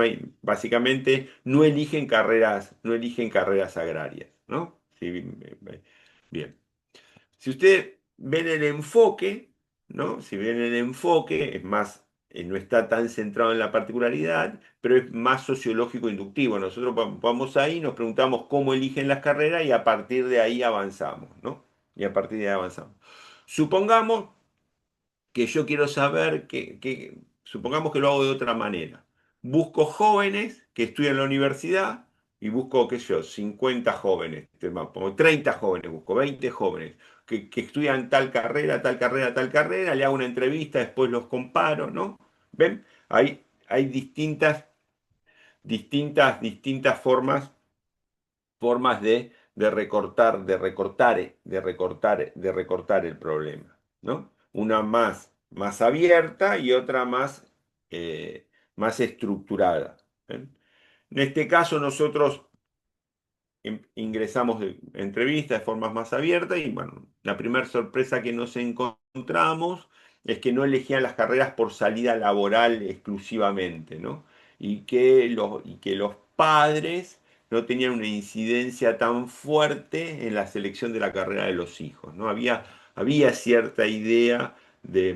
básicamente no eligen carreras agrarias, ¿no? Sí, bien. Si usted ven el enfoque, ¿no? Si ven el enfoque, es más, no está tan centrado en la particularidad, pero es más sociológico inductivo. Nosotros vamos ahí, nos preguntamos cómo eligen las carreras y a partir de ahí avanzamos, ¿no? Y a partir de ahí avanzamos. Supongamos que yo quiero saber supongamos que lo hago de otra manera. Busco jóvenes que estudian en la universidad y busco, qué sé yo, 50 jóvenes, pongo 30 jóvenes, busco 20 jóvenes que estudian tal carrera, tal carrera, tal carrera, le hago una entrevista, después los comparo, ¿no? ¿Ven? Hay distintas formas de recortar el problema, ¿no? Una más abierta y otra más estructurada. ¿Eh? En este caso nosotros ingresamos de entrevistas de formas más abiertas y, bueno, la primera sorpresa que nos encontramos es que no elegían las carreras por salida laboral exclusivamente, ¿no? Y que los padres no tenían una incidencia tan fuerte en la selección de la carrera de los hijos, ¿no? Había cierta idea de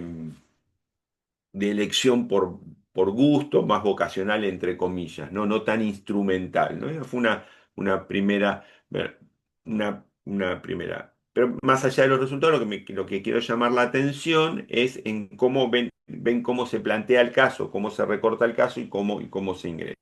elección por gusto, más vocacional, entre comillas, ¿no? No tan instrumental, ¿no? Esa fue una primera, una primera. Pero más allá de los resultados, lo que quiero llamar la atención es en cómo ven cómo se plantea el caso, cómo se recorta el caso y cómo se ingresa.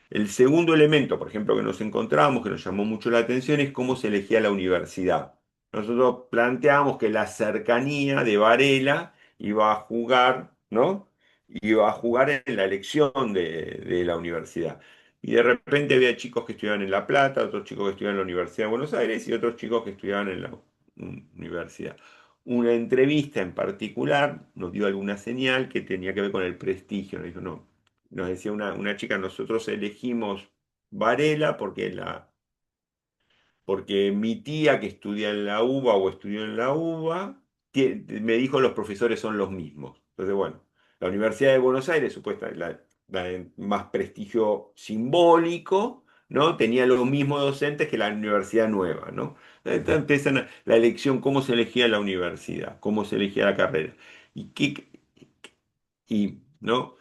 El segundo elemento, por ejemplo, que nos encontramos, que nos llamó mucho la atención, es cómo se elegía la universidad. Nosotros planteamos que la cercanía de Varela iba a jugar, ¿no? Iba a jugar en la elección de la universidad. Y de repente había chicos que estudiaban en La Plata, otros chicos que estudiaban en la Universidad de Buenos Aires y otros chicos que estudiaban en la universidad. Una entrevista en particular nos dio alguna señal que tenía que ver con el prestigio. Nos dijo, no, nos decía una chica, nosotros elegimos Varela porque mi tía que estudia en la UBA o estudió en la UBA, me dijo los profesores son los mismos. Entonces, bueno, la Universidad de Buenos Aires, supuestamente la de más prestigio simbólico, ¿no? Tenía los mismos docentes que la universidad nueva, ¿no? Entonces empiezan la elección, cómo se elegía la universidad, cómo se elegía la carrera. ¿No?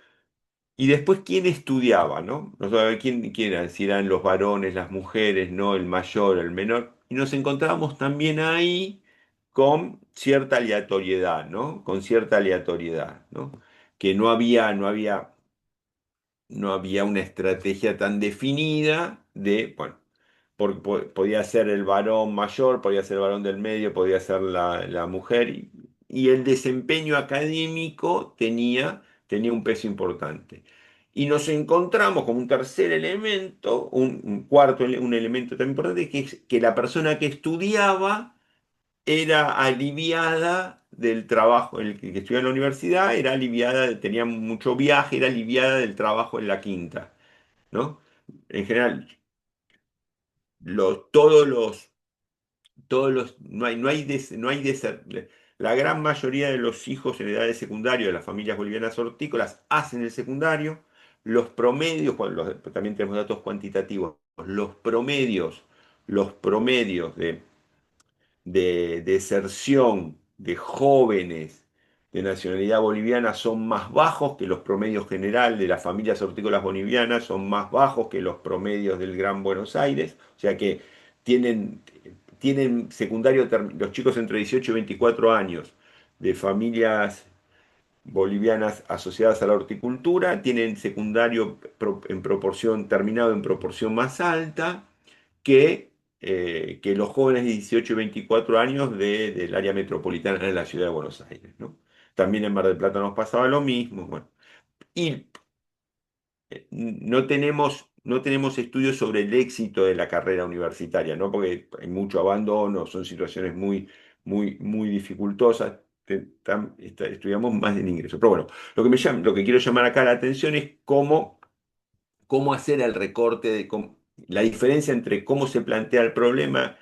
Y después, ¿quién estudiaba, no? Nosotros, a ver, ¿quién era? Si eran los varones, las mujeres, ¿no? El mayor, el menor. Y nos encontrábamos también ahí con cierta aleatoriedad, ¿no? Con cierta aleatoriedad, ¿no? Que no había una estrategia tan definida bueno, podía ser el varón mayor, podía ser el varón del medio, podía ser la mujer, y el desempeño académico tenía un peso importante. Y nos encontramos como un tercer elemento, un elemento tan importante, que es que la persona que estudiaba era aliviada del trabajo, el que estudiaba en la universidad era aliviada, tenía mucho viaje, era aliviada del trabajo en la quinta, ¿no? En general, la gran mayoría de los hijos en edad de secundario de las familias bolivianas hortícolas hacen el secundario. Los promedios, también tenemos datos cuantitativos, los promedios de deserción de jóvenes de nacionalidad boliviana son más bajos que los promedios general de las familias hortícolas bolivianas, son más bajos que los promedios del Gran Buenos Aires, o sea que tienen, tienen secundario, los chicos entre 18 y 24 años de familias bolivianas asociadas a la horticultura, tienen secundario en proporción, terminado en proporción más alta que los jóvenes de 18 y 24 años del área metropolitana de la ciudad de Buenos Aires, ¿no? También en Mar del Plata nos pasaba lo mismo, bueno. Y no tenemos estudios sobre el éxito de la carrera universitaria, ¿no? Porque hay mucho abandono, son situaciones muy dificultosas. Estudiamos más en ingreso. Pero bueno, lo que quiero llamar acá la atención es cómo hacer el recorte la diferencia entre cómo se plantea el problema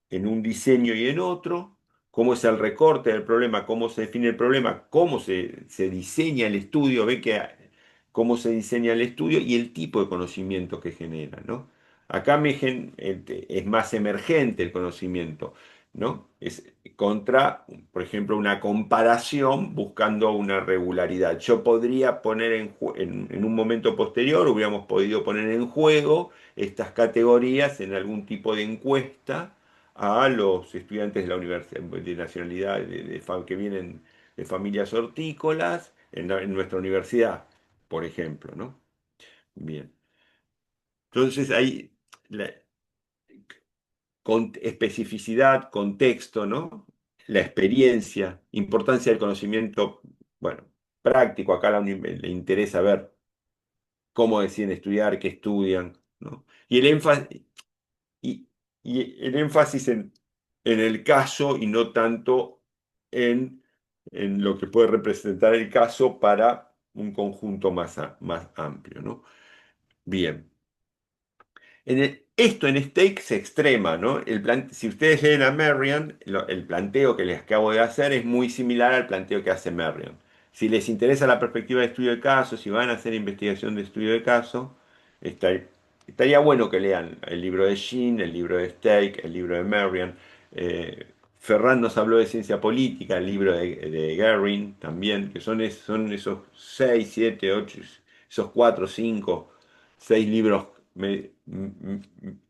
en un diseño y en otro, cómo es el recorte del problema, cómo se define el problema, cómo se diseña el estudio, cómo se diseña el estudio y el tipo de conocimiento que genera, ¿no? Acá es más emergente el conocimiento, ¿no? Es contra, por ejemplo, una comparación buscando una regularidad. Yo podría poner en un momento posterior, hubiéramos podido poner en juego estas categorías en algún tipo de encuesta a los estudiantes de la universidad de nacionalidad que vienen de familias hortícolas en nuestra universidad, por ejemplo, ¿no? Bien. Entonces hay la, especificidad, contexto, ¿no? La experiencia, importancia del conocimiento, bueno, práctico. Acá le interesa ver cómo deciden estudiar, qué estudian, ¿no? Y, y el énfasis en el caso y no tanto en, en lo que puede representar el caso para un conjunto más amplio, ¿no? Bien. Esto en Stake se extrema, ¿no? Si ustedes leen a Merriam, el planteo que les acabo de hacer es muy similar al planteo que hace Merriam. Si les interesa la perspectiva de estudio de caso, si van a hacer investigación de estudio de caso, está- estaría bueno que lean el libro de Sheen, el libro de Stake, el libro de Merriam. Ferran nos habló de ciencia política, el libro de Guerin también, que son esos 6, 7, 8, esos 4, 5, 6 libros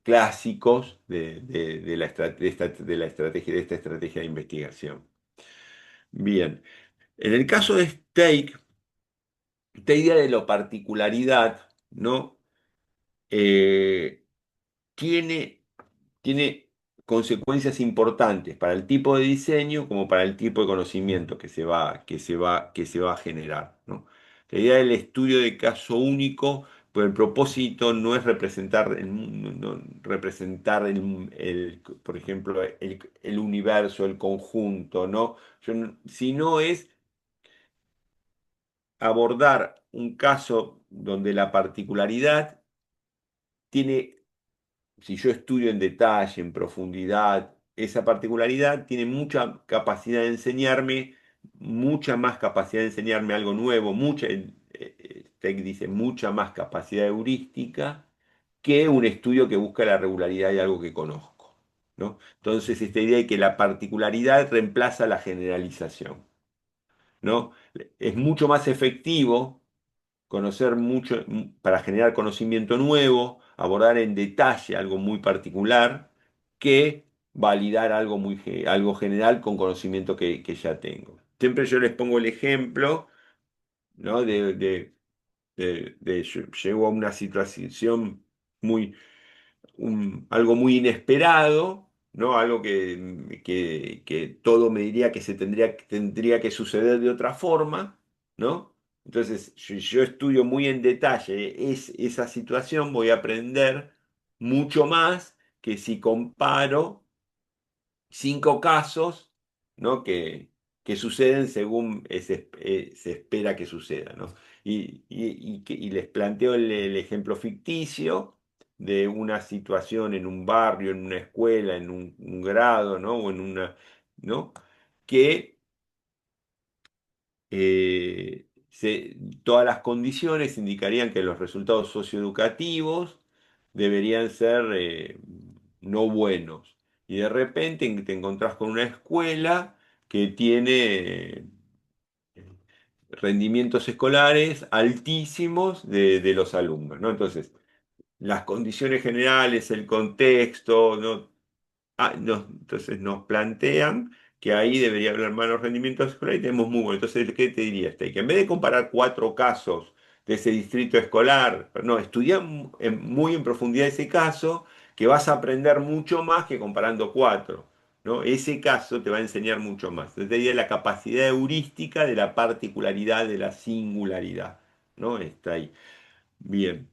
clásicos de esta estrategia de investigación. Bien, en el caso de Stake, esta idea de la particularidad, ¿no? Eh, tiene, tiene consecuencias importantes para el tipo de diseño como para el tipo de conocimiento que se va a generar, ¿no? La idea del estudio de caso único, pues el propósito no es representar representar por ejemplo, el universo, el conjunto, ¿no? Sino es abordar un caso donde la particularidad tiene, si yo estudio en detalle, en profundidad, esa particularidad tiene mucha capacidad de enseñarme, mucha más capacidad de enseñarme algo nuevo, Steck dice, mucha más capacidad heurística que un estudio que busca la regularidad de algo que conozco, ¿no? Entonces, esta idea de que la particularidad reemplaza la generalización, ¿no? Es mucho más efectivo conocer mucho para generar conocimiento nuevo, abordar en detalle algo muy particular, que validar algo general con conocimiento que ya tengo. Siempre yo les pongo el ejemplo, ¿no? Llego a una situación muy, algo muy inesperado, ¿no? Algo que todo me diría que tendría que suceder de otra forma, ¿no? Entonces, si yo estudio muy en detalle esa situación, voy a aprender mucho más que si comparo 5 casos, ¿no? que suceden según se espera que suceda, ¿no? Y les planteo el ejemplo ficticio de una situación en un barrio, en una escuela, en un grado, ¿no? O en ¿no? Que todas las condiciones indicarían que los resultados socioeducativos deberían ser no buenos. Y de repente te encontrás con una escuela que tiene rendimientos escolares altísimos de los alumnos, ¿no? Entonces, las condiciones generales, el contexto, ¿no? Entonces nos plantean que ahí debería haber malos rendimientos escolares y tenemos muy bueno. Entonces, ¿qué te diría, este? Que en vez de comparar 4 casos de ese distrito escolar, no, estudia muy en profundidad ese caso, que vas a aprender mucho más que comparando 4. ¿No? Ese caso te va a enseñar mucho más. Entonces, te diría la capacidad heurística de la particularidad, de la singularidad. ¿No? Está ahí. Bien.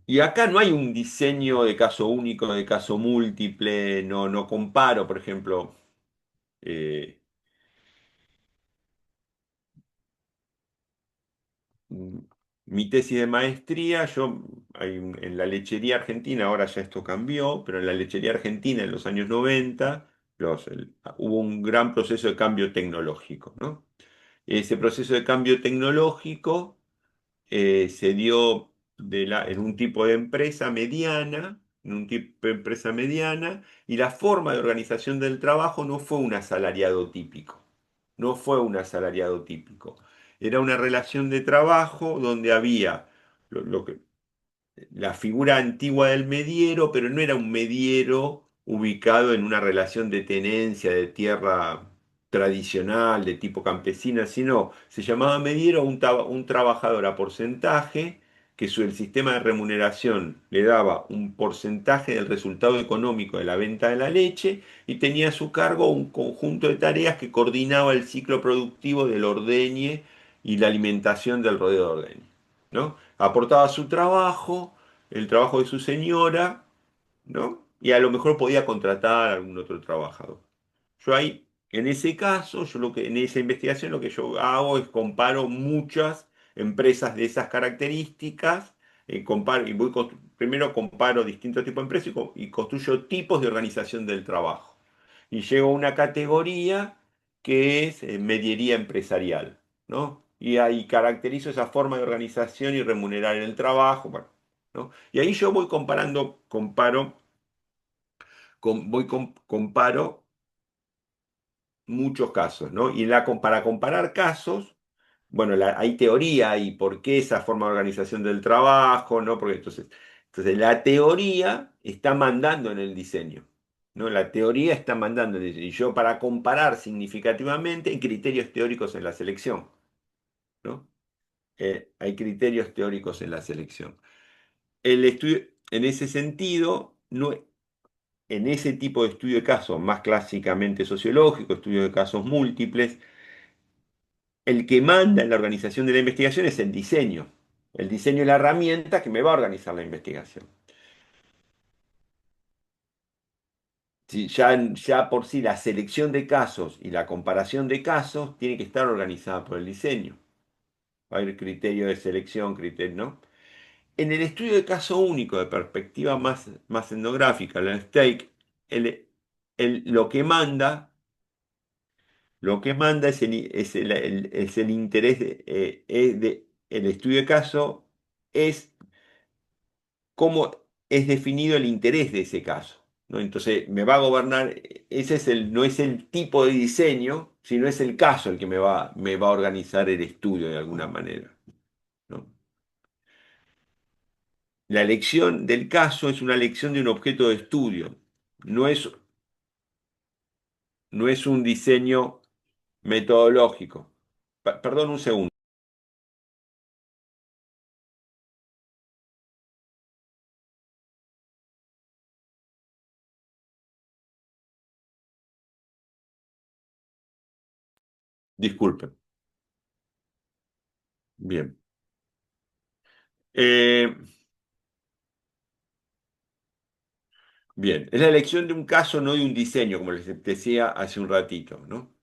Y acá no hay un diseño de caso único, de caso múltiple, no comparo, por ejemplo, eh, mm, mi tesis de maestría, en la lechería argentina, ahora ya esto cambió, pero en la lechería argentina en los años 90 hubo un gran proceso de cambio tecnológico, ¿no? Ese proceso de cambio tecnológico se dio en un tipo de empresa mediana, en un tipo de empresa mediana, y la forma de organización del trabajo no fue un asalariado típico, no fue un asalariado típico. Era una relación de trabajo donde había lo que la figura antigua del mediero, pero no era un mediero ubicado en una relación de tenencia de tierra tradicional, de tipo campesina, sino se llamaba mediero a un trabajador a porcentaje, el sistema de remuneración le daba un porcentaje del resultado económico de la venta de la leche y tenía a su cargo un conjunto de tareas que coordinaba el ciclo productivo del ordeñe y la alimentación del rodeo de ordeñe. ¿No? Aportaba su trabajo, el trabajo de su señora, ¿no? Y a lo mejor podía contratar a algún otro trabajador. Yo ahí, en ese caso, en esa investigación lo que yo hago es comparo muchas empresas de esas características, primero comparo distintos tipos de empresas y construyo tipos de organización del trabajo. Y llego a una categoría que es mediería empresarial, ¿no? Y ahí caracterizo esa forma de organización y remunerar el trabajo, bueno, ¿no? Y ahí yo voy comparando, comparo muchos casos, ¿no? Para comparar casos, bueno, hay teoría y por qué esa forma de organización del trabajo, ¿no? Porque entonces la teoría está mandando en el diseño, ¿no? La teoría está mandando en el diseño. Y yo para comparar significativamente hay criterios teóricos en la selección, ¿no? Hay criterios teóricos en la selección. El estudio, en ese sentido, no, en ese tipo de estudio de casos, más clásicamente sociológico, estudio de casos múltiples, el que manda en la organización de la investigación es el diseño. El diseño es la herramienta que me va a organizar la investigación. Si ya por sí la selección de casos y la comparación de casos tiene que estar organizada por el diseño. Va a haber criterio de selección, criterio, ¿no? En el estudio de caso único, de perspectiva más etnográfica, la stake, el- lo que manda, es el interés el estudio de caso es cómo es definido el interés de ese caso, ¿no? Entonces me va a gobernar, no es el tipo de diseño, sino es el caso el que me va a organizar el estudio de alguna manera, ¿no? La elección del caso es una elección de un objeto de estudio, no es, no es un diseño metodológico. Perdón un segundo, disculpen. Bien. Eh, bien, es la elección de un caso, no de un diseño, como les decía hace un ratito, ¿no?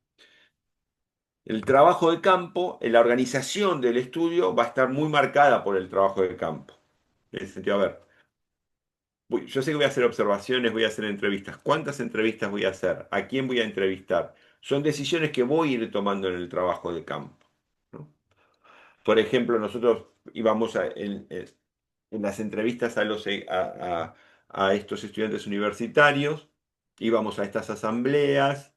El trabajo de campo, la organización del estudio va a estar muy marcada por el trabajo de campo. En ese sentido, a ver, yo sé que voy a hacer observaciones, voy a hacer entrevistas. ¿Cuántas entrevistas voy a hacer? ¿A quién voy a entrevistar? Son decisiones que voy a ir tomando en el trabajo de campo, ¿no? Por ejemplo, nosotros íbamos en las entrevistas a estos estudiantes universitarios, íbamos a estas asambleas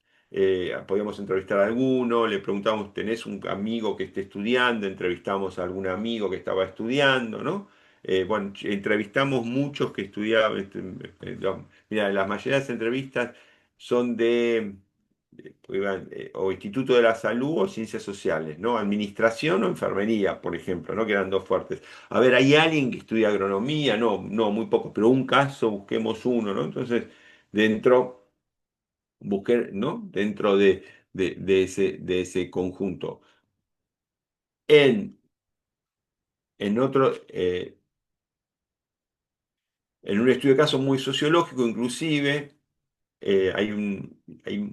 podíamos entrevistar a alguno, le preguntábamos, ¿tenés un amigo que esté estudiando? Entrevistamos a algún amigo que estaba estudiando, ¿no? Bueno, entrevistamos muchos que estudiaban, mira, la mayoría de las entrevistas son o Instituto de la Salud o Ciencias Sociales, ¿no? Administración o enfermería, por ejemplo, ¿no? Que eran dos fuertes. A ver, ¿hay alguien que estudia agronomía? No, no, muy poco, pero un caso, busquemos uno, ¿no? Entonces, dentro, busqué, ¿no? Dentro de ese conjunto. En, en otro, en un estudio de caso muy sociológico, inclusive, hay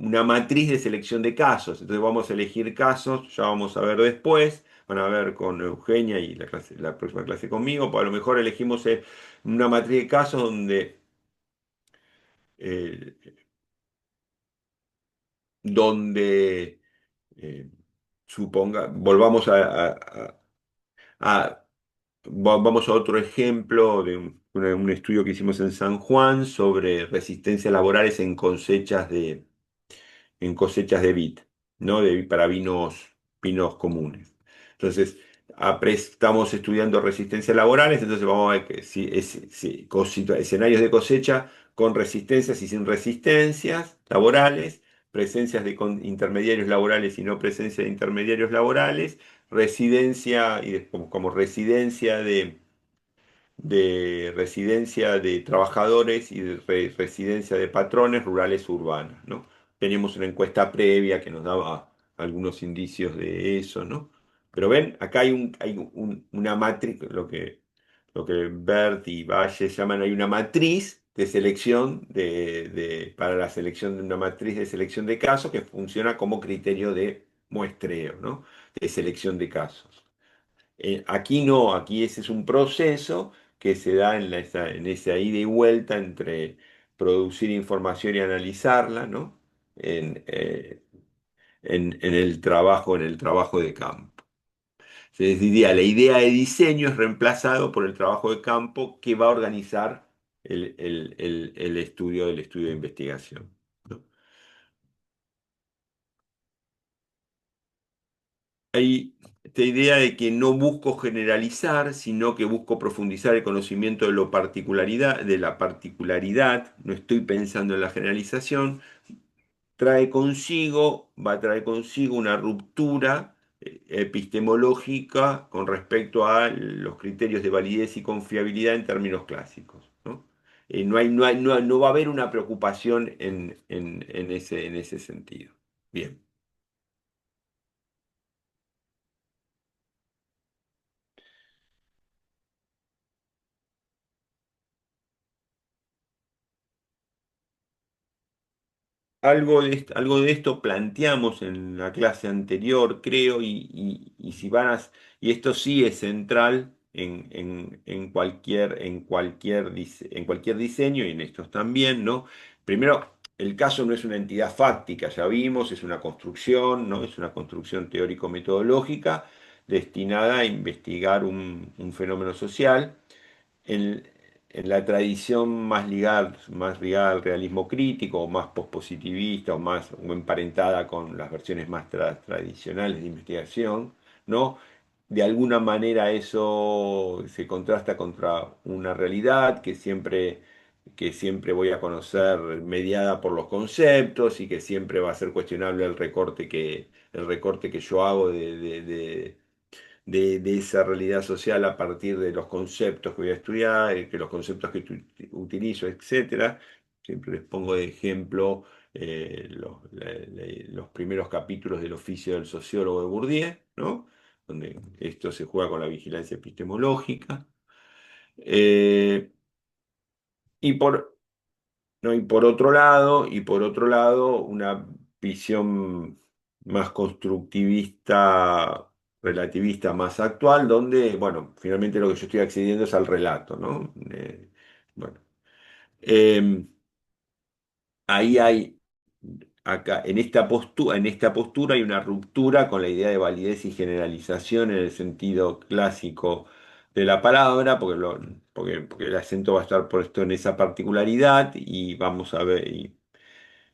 una matriz de selección de casos. Entonces vamos a elegir casos, ya vamos a ver después, van a ver con Eugenia y la próxima clase conmigo, pues a lo mejor elegimos una matriz de casos eh, donde eh, volvamos a- vamos a otro ejemplo de un estudio que hicimos en San Juan sobre resistencias laborales en cosechas de vid, ¿no? Para vinos comunes. Entonces, estamos estudiando resistencias laborales, entonces vamos a ver que si escenarios de cosecha con resistencias y sin resistencias laborales, presencias de intermediarios laborales y no presencia de intermediarios laborales, residencia y como residencia de trabajadores y de residencia de patrones rurales urbanas, ¿no? Teníamos una encuesta previa que nos daba algunos indicios de eso, ¿no? Pero ven, acá hay una matriz, lo que Bert y Valle llaman, hay una matriz de selección para la selección de una matriz de selección de casos que funciona como criterio de muestreo, ¿no? De selección de casos. Aquí no, aquí ese es un proceso que se da en esa ida y vuelta entre producir información y analizarla, ¿no? En, eh, en el trabajo de campo. Se diría, la idea de diseño es reemplazado por el trabajo de campo que va a organizar el estudio de investigación, ¿no? Hay esta idea de que no busco generalizar, sino que busco profundizar el conocimiento de la particularidad, no estoy pensando en la generalización, va a traer consigo una ruptura epistemológica con respecto a los criterios de validez y confiabilidad en términos clásicos, ¿no? No va a haber una preocupación en ese sentido. Bien. Algo de esto planteamos en la clase anterior, creo, y si y esto sí es central en cualquier diseño y en estos también, ¿no? Primero, el caso no es una entidad fáctica, ya vimos, es una construcción, ¿no? Es una construcción teórico-metodológica destinada a investigar un fenómeno social en, en la tradición más ligada al realismo crítico, o más pospositivista, o emparentada con las versiones más tradicionales de investigación, ¿no? De alguna manera eso se contrasta contra una realidad que siempre voy a conocer mediada por los conceptos y que siempre va a ser cuestionable el recorte que yo hago de esa realidad social a partir de los conceptos que voy a estudiar, que los conceptos que utilizo, etcétera. Siempre les pongo de ejemplo los primeros capítulos del oficio del sociólogo de Bourdieu, ¿no? Donde esto se juega con la vigilancia epistemológica. Eh, y por, ¿no? Y por otro lado, una visión más constructivista, relativista, más actual, donde, bueno, finalmente lo que yo estoy accediendo es al relato, ¿no? Bueno, eh, ahí acá, en esta postura hay una ruptura con la idea de validez y generalización en el sentido clásico de la palabra, porque el acento va a estar puesto en esa particularidad y vamos a ver.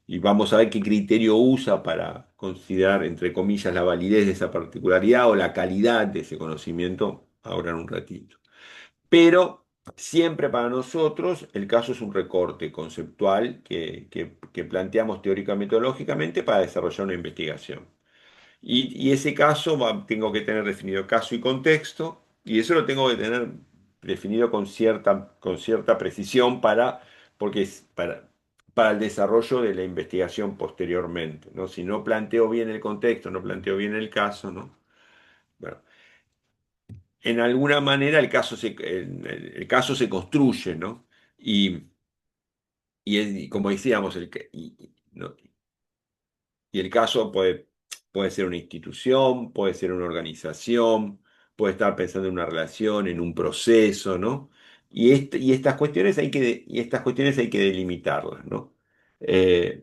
y vamos a ver qué criterio usa para considerar, entre comillas, la validez de esa particularidad o la calidad de ese conocimiento ahora en un ratito. Pero siempre para nosotros el caso es un recorte conceptual que planteamos teórico-metodológicamente para desarrollar una investigación. Y ese caso tengo que tener definido caso y contexto, y eso lo tengo que tener definido con cierta precisión porque es para el desarrollo de la investigación posteriormente, ¿no? Si no planteo bien el contexto, no planteo bien el caso, ¿no? Bueno, en alguna manera el caso se construye, ¿no? Y, y como decíamos, ¿no? Y el caso puede ser una institución, puede ser una organización, puede estar pensando en una relación, en un proceso, ¿no? Y estas cuestiones hay que delimitarlas, ¿no? Eh,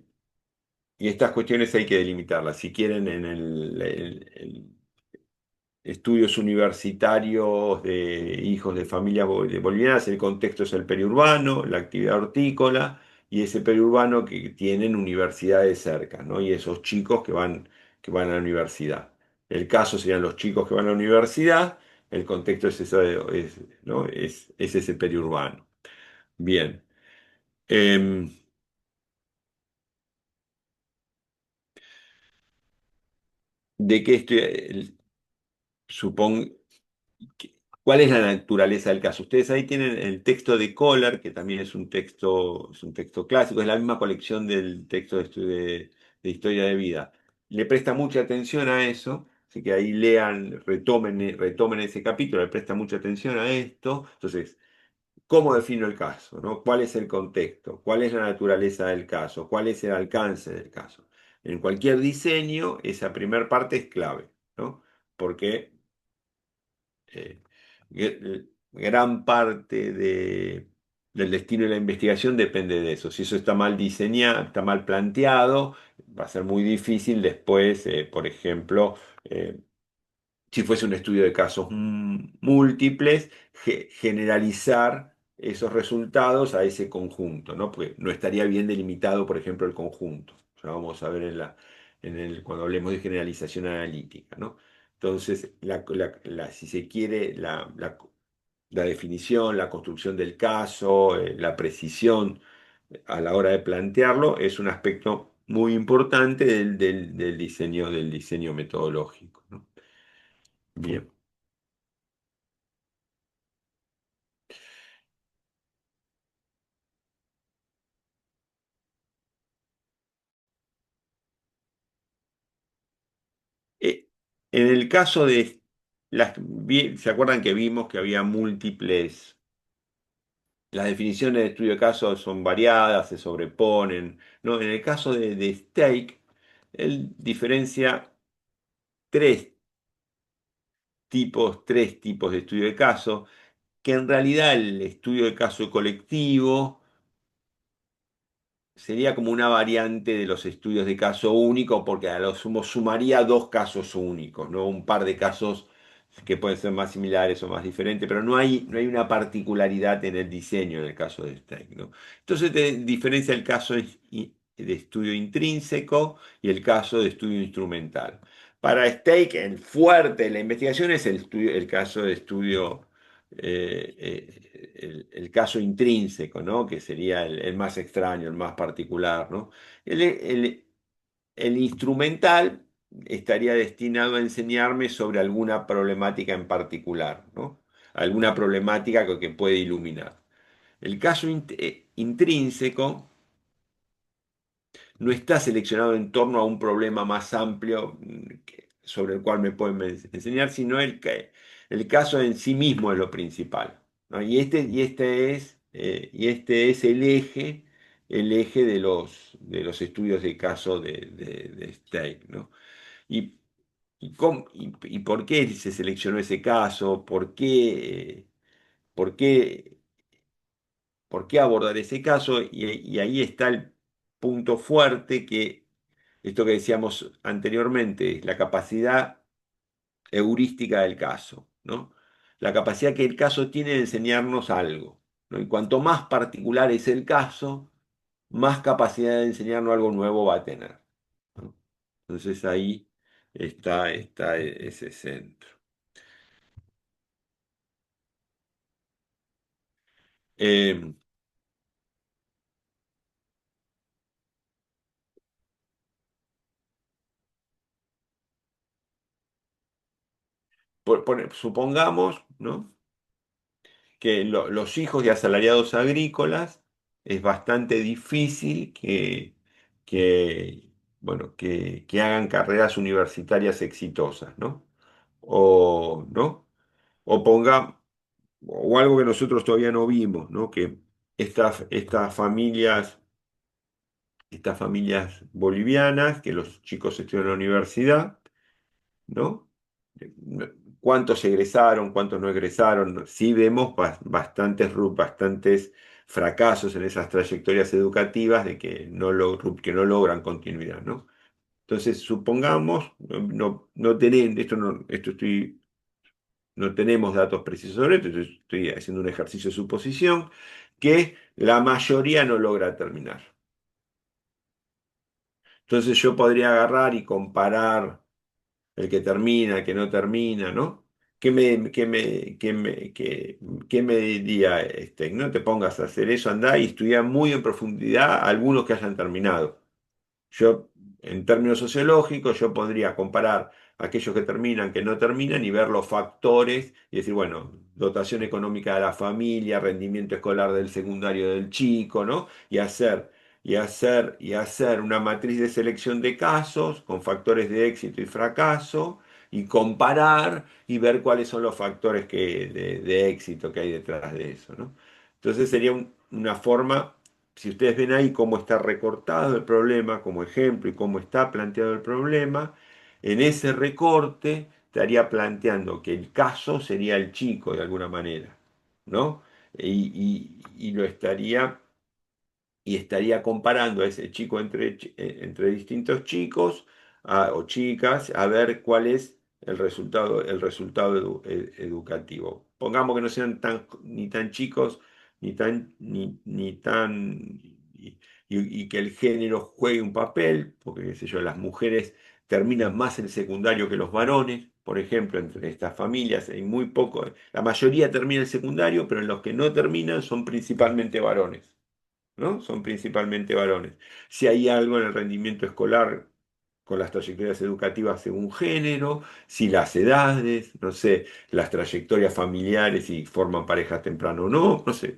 y estas cuestiones hay que delimitarlas. Si quieren, en estudios universitarios de hijos de familias bolivianas, el contexto es el periurbano, la actividad hortícola y ese periurbano que tienen universidades cerca, ¿no? Y esos chicos que van a la universidad. El caso serían los chicos que van a la universidad, el contexto es, ¿no? Es ese periurbano. Bien. Em, ¿De qué supongo? ¿Cuál es la naturaleza del caso? Ustedes ahí tienen el texto de Kohler, que también es un texto clásico, es la misma colección del texto de historia de vida. Le presta mucha atención a eso, así que ahí lean, retomen ese capítulo, le presta mucha atención a esto. Entonces, ¿cómo defino el caso? ¿No? ¿Cuál es el contexto? ¿Cuál es la naturaleza del caso? ¿Cuál es el alcance del caso? En cualquier diseño, esa primera parte es clave, ¿no? Porque eh, gran parte del destino de la investigación depende de eso. Si eso está mal diseñado, está mal planteado, va a ser muy difícil después, por ejemplo, si fuese un estudio de casos múltiples, generalizar esos resultados a ese conjunto, ¿no? Porque no estaría bien delimitado, por ejemplo, el conjunto. Ya vamos a ver cuando hablemos de generalización analítica, ¿no? Entonces, si se quiere, la definición, la construcción del caso, la precisión a la hora de plantearlo, es un aspecto muy importante del diseño metodológico, ¿no? Bien. Eh, en el caso de ¿se acuerdan que vimos que había múltiples? Las definiciones de estudio de caso son variadas, se sobreponen, ¿no? En el caso de Stake, él diferencia tres tres tipos de estudio de caso, que en realidad el estudio de caso colectivo sería como una variante de los estudios de caso único, porque a lo sumo sumaría dos casos únicos, ¿no? Un par de casos que pueden ser más similares o más diferentes, pero no hay una particularidad en el diseño en el caso de Stein, ¿no? Entonces diferencia el caso de estudio intrínseco y el caso de estudio instrumental. Para Stake, el fuerte de la investigación es el caso de estudio el caso intrínseco, ¿no? Que sería el más extraño, el más particular, ¿no? El instrumental estaría destinado a enseñarme sobre alguna problemática en particular, ¿no? Alguna problemática que puede iluminar. El caso intrínseco no está seleccionado en torno a un problema más amplio sobre el cual me pueden enseñar, sino el caso en sí mismo es lo principal, ¿no? Y este es el eje de los estudios de caso de Stake, ¿no? Y, y por qué se seleccionó ese caso, por qué por qué abordar ese caso, y ahí está el punto fuerte que esto que decíamos anteriormente, es la capacidad heurística del caso, ¿no? La capacidad que el caso tiene de enseñarnos algo, ¿no? Y cuanto más particular es el caso, más capacidad de enseñarnos algo nuevo va a tener, ¿no? Entonces ahí está ese centro. Eh, supongamos, ¿no?, que los hijos de asalariados agrícolas es bastante difícil que, bueno, que hagan carreras universitarias exitosas, ¿no? ¿No? O ponga, o algo que nosotros todavía no vimos, ¿no? Que estas familias bolivianas, que los chicos estudian en la universidad, ¿no? ¿Cuántos egresaron, cuántos no egresaron? Sí vemos bastantes fracasos en esas trayectorias educativas de que no logran continuidad, ¿no? Entonces, supongamos, no tenemos datos precisos sobre esto, entonces estoy haciendo un ejercicio de suposición, que la mayoría no logra terminar. Entonces yo podría agarrar y comparar el que termina, el que no termina, ¿no? ¿Qué me diría este? No te pongas a hacer eso, andá y estudia muy en profundidad algunos que hayan terminado. Yo, en términos sociológicos, yo podría comparar aquellos que terminan, que no terminan y ver los factores y decir, bueno, dotación económica de la familia, rendimiento escolar del secundario del chico, ¿no? Y hacer una matriz de selección de casos con factores de éxito y fracaso y comparar y ver cuáles son los factores de éxito que hay detrás de eso, ¿no? Entonces sería una forma, si ustedes ven ahí cómo está recortado el problema como ejemplo y cómo está planteado el problema, en ese recorte estaría planteando que el caso sería el chico de alguna manera, ¿no? Y lo estaría comparando a ese chico entre distintos chicos o chicas a ver cuál es el resultado educativo. Pongamos que no sean ni tan chicos ni tan y que el género juegue un papel, porque qué sé yo, las mujeres terminan más el secundario que los varones. Por ejemplo, entre estas familias hay muy poco, la mayoría termina el secundario, pero en los que no terminan son principalmente varones, ¿no? Son principalmente varones. Si hay algo en el rendimiento escolar con las trayectorias educativas según género, si las edades, no sé, las trayectorias familiares, si forman parejas temprano o no, no sé,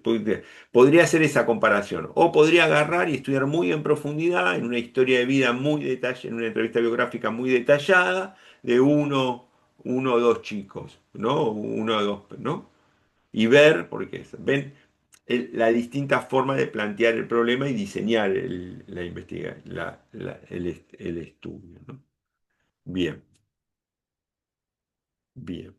podría hacer esa comparación. O podría agarrar y estudiar muy en profundidad, en una historia de vida muy detallada, en una entrevista biográfica muy detallada, de uno o dos chicos, ¿no? Uno o dos, ¿no? Y ver, porque ven la distinta forma de plantear el problema y diseñar el estudio, ¿no? Bien, bien.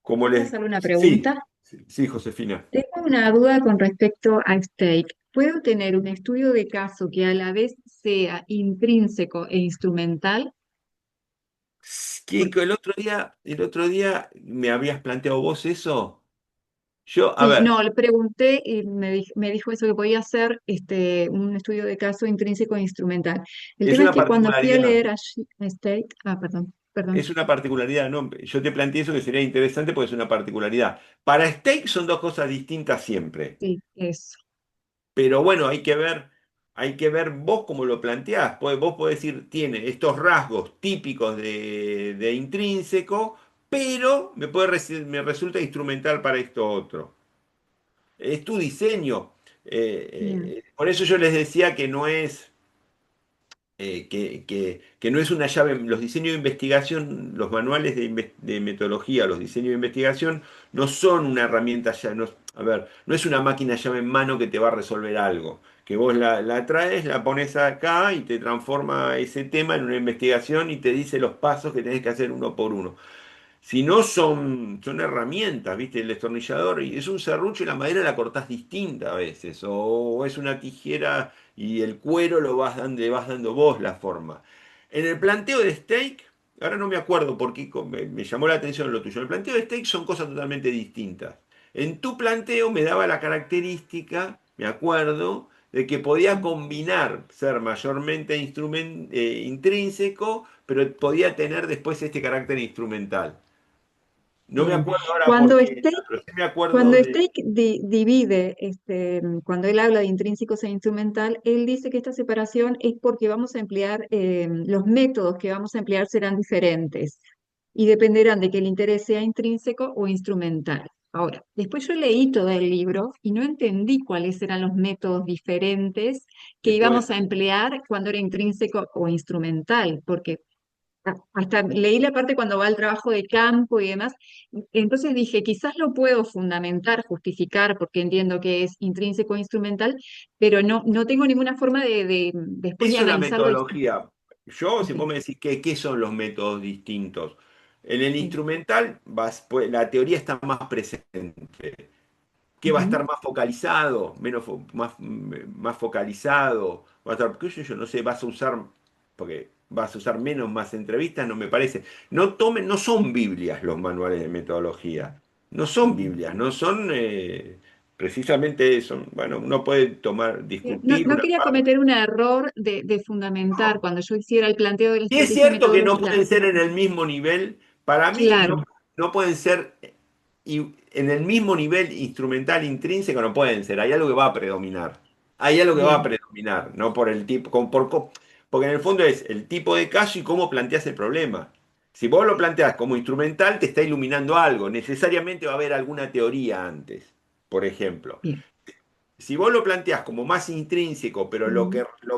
¿Cómo ¿Puedo les...? hacerle una Sí, pregunta? sí, sí, Josefina. Tengo una duda con respecto a Stake. ¿Puedo tener un estudio de caso que a la vez sea intrínseco e instrumental? Que el otro día me habías planteado vos eso. Yo, a Sí, ver, no, le pregunté y me dijo eso que podía ser un estudio de caso intrínseco e instrumental. El es tema es una que cuando fui a particularidad. leer a Stake, perdón, Es perdón, una particularidad, ¿no? Yo te planteé eso que sería interesante porque es una particularidad. Para Steak son dos cosas distintas siempre. sí, eso. Pero bueno, hay que ver vos cómo lo planteás. Vos podés decir, tiene estos rasgos típicos de intrínseco, pero me resulta instrumental para esto otro. Es tu diseño. Bien, Por eso yo les decía que no es que no es una llave. Los diseños de investigación, los manuales de metodología, los diseños de investigación no son una herramienta ya, no, a ver, no es una máquina llave en mano que te va a resolver algo. Que vos la traes, la pones acá y te transforma ese tema en una investigación y te dice los pasos que tenés que hacer uno por uno. Si no son herramientas, ¿viste? El destornillador y es un serrucho y la madera la cortás distinta a veces. O es una tijera y el cuero le vas dando vos la forma. En el planteo de steak, ahora no me acuerdo por qué me llamó la atención lo tuyo. En el planteo de steak son cosas totalmente distintas. En tu planteo me daba la característica, me acuerdo, de que podía combinar, ser mayormente intrínseco, pero podía tener después este carácter instrumental. No me Bien. acuerdo ahora por Cuando qué, Steik, pero sí me acuerdo cuando de... Steik divide, cuando él habla de intrínsecos e instrumental, él dice que esta separación es porque vamos a emplear, los métodos que vamos a emplear serán diferentes y dependerán de que el interés sea intrínseco o instrumental. Ahora, después yo leí todo el libro y no entendí cuáles eran los métodos diferentes que Después, íbamos a emplear cuando era intrínseco o instrumental, porque hasta leí la parte cuando va al trabajo de campo y demás. Entonces dije, quizás lo puedo fundamentar, justificar, porque entiendo que es intrínseco e instrumental, pero no tengo ninguna forma de después de eso es la analizarlo. metodología. Yo, si Ok, vos me decís qué son los métodos distintos. En el sí. instrumental, pues, la teoría está más presente. ¿Qué va a estar Ujú, más focalizado? Más focalizado. Va a estar, qué sé yo, no sé, vas a usar, porque vas a usar menos, más entrevistas, no me parece. No son Biblias los manuales de metodología. No son bien. Biblias, no son, precisamente son, bueno, uno puede tomar, No, discutir no una quería parte. cometer un error de fundamentar No. cuando yo hiciera el planteo de la Y es estrategia cierto que no metodológica. pueden ser en el mismo nivel, para mí Claro, no pueden ser y en el mismo nivel instrumental intrínseco no pueden ser, hay algo que va a predominar. Hay algo que va a bien, predominar, no por el tipo, porque en el fondo es el tipo de caso y cómo planteas el problema. Si vos lo planteás como instrumental, te está iluminando algo, necesariamente va a haber alguna teoría antes, por ejemplo. bien. Si vos lo planteás como más intrínseco, pero Mm, lo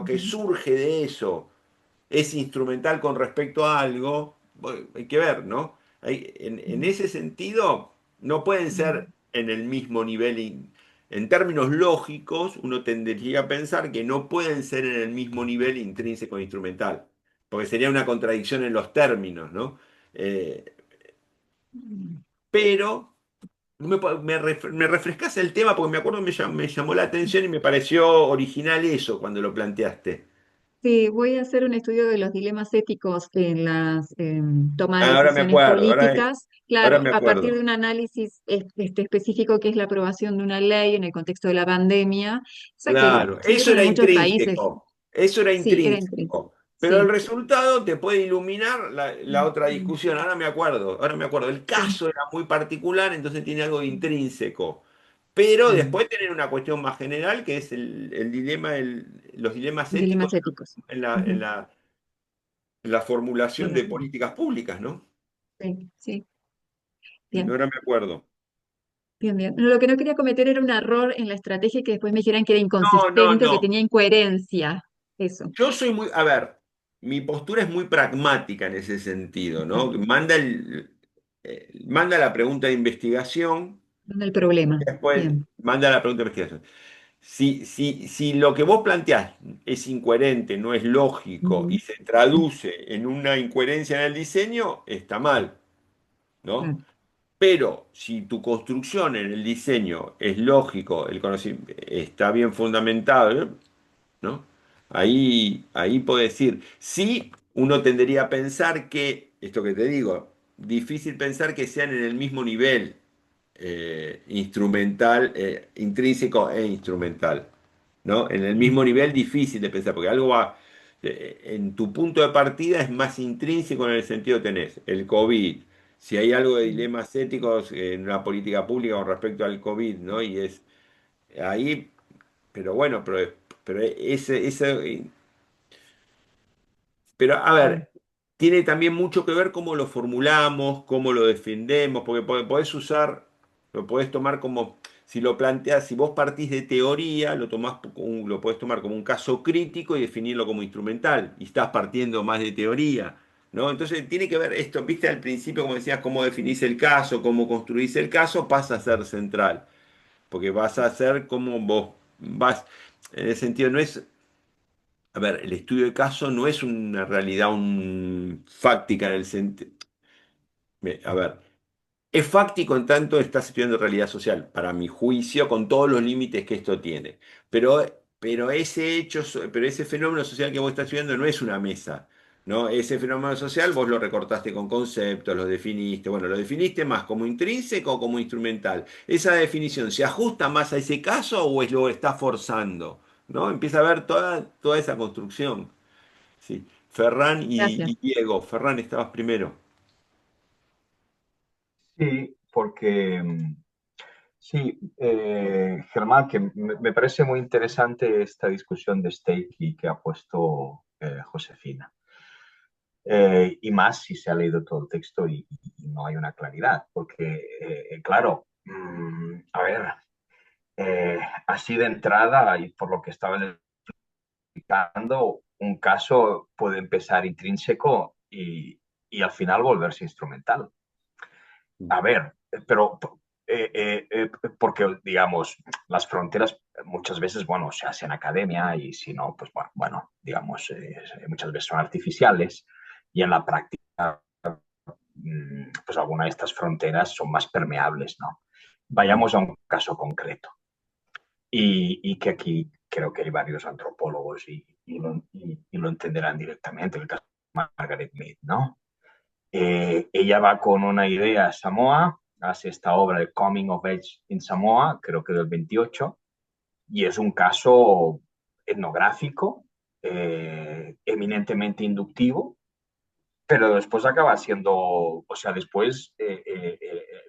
que ujú, surge de eso es instrumental con respecto a algo, bueno, hay que ver, ¿no? En mm, ese sentido, no pueden mm, ser en el mismo nivel. En términos lógicos, uno tendría a pensar que no pueden ser en el mismo nivel intrínseco e instrumental, porque sería una contradicción en los términos, ¿no? Eh, mm. pero me refrescas el tema porque me acuerdo me llamó la atención y me pareció original eso cuando lo planteaste. Sí, voy a hacer un estudio de los dilemas éticos en las toma de Ahora me decisiones acuerdo, políticas. ahora Claro, me a partir de acuerdo. un análisis específico que es la aprobación de una ley en el contexto de la pandemia, o sea que Claro, se dieron en muchos países. eso era Sí, era intrínseco. intrínseco, pero el Sí, resultado te puede iluminar la otra mm, discusión. Ahora me acuerdo, el sí, caso era muy particular, entonces tiene algo de intrínseco, pero bien, después tener una cuestión más general que es el dilema, los dilemas éticos dilemas éticos. en la, en Ujú, la, en la formulación de correcto. políticas públicas, ¿no? Sí, sí, Sí, bien, ahora me acuerdo. bien, bien. No, lo que no quería cometer era un error en la estrategia y que después me dijeran que era No, no, inconsistente o que no. tenía incoherencia. Eso, Yo soy muy, a ver, mi postura es muy pragmática en ese sentido, ¿no? Manda la pregunta de investigación, no el problema. después Bien. manda la pregunta de investigación. Si lo que vos planteás es incoherente, no es lógico y Ujú, se traduce en una incoherencia en el diseño, está mal, ¿no? claro. Pero si tu construcción en el diseño es lógico, el conocimiento está bien fundamentado, ¿no? Ahí puedo decir, sí, uno tendería a pensar que, esto que te digo, difícil pensar que sean en el mismo nivel instrumental, intrínseco e instrumental, ¿no? En el mismo nivel difícil de pensar, porque algo va, en tu punto de partida es más intrínseco en el sentido tenés el COVID. Si hay algo de dilemas éticos en una política pública con respecto al COVID, ¿no? Y es ahí, pero bueno, pero pero a Bien. ver, tiene también mucho que ver cómo lo formulamos, cómo lo defendemos, porque podés usar, lo podés tomar como, si lo planteas, si vos partís de teoría, lo podés tomar como un caso crítico y definirlo como instrumental, y estás partiendo más de teoría, ¿no? Entonces tiene que ver esto, viste al principio, como decías, cómo definís el caso, cómo construís el caso, pasa a ser central, porque vas a hacer como vos vas, en ese sentido, no es a ver, el estudio de caso no es una realidad fáctica en el sentido. A ver, es fáctico en tanto estás estudiando realidad social, para mi juicio, con todos los límites que esto tiene. Pero ese hecho, pero ese fenómeno social que vos estás estudiando no es una mesa. ¿no? Ese fenómeno social vos lo recortaste con conceptos, lo definiste, bueno, lo definiste más como intrínseco o como instrumental. ¿Esa definición se ajusta más a ese caso o es lo está forzando? ¿No? Empieza a ver toda esa construcción. Sí. Ferran Gracias. y Diego. Ferran, estabas primero. Sí, porque sí, Germán, que me parece muy interesante esta discusión de Steiki que ha puesto Josefina. Y más si se ha leído todo el texto y no hay una claridad, porque, claro, a ver, así de entrada y por lo que estaba explicando, un caso puede empezar intrínseco al final volverse instrumental. A ver, pero porque, digamos, las fronteras muchas veces, bueno, se hacen en academia y si no, pues bueno digamos, muchas veces son artificiales y en la práctica, pues algunas de estas fronteras son más permeables, ¿no? Mm. Vayamos a un caso concreto y que aquí creo que hay varios antropólogos y lo entenderán directamente, el caso de Margaret Mead, ¿no? Ella va con una idea a Samoa, hace esta obra de Coming of Age in Samoa, creo que del 28, y es un caso etnográfico, eminentemente inductivo, pero después acaba siendo, o sea, después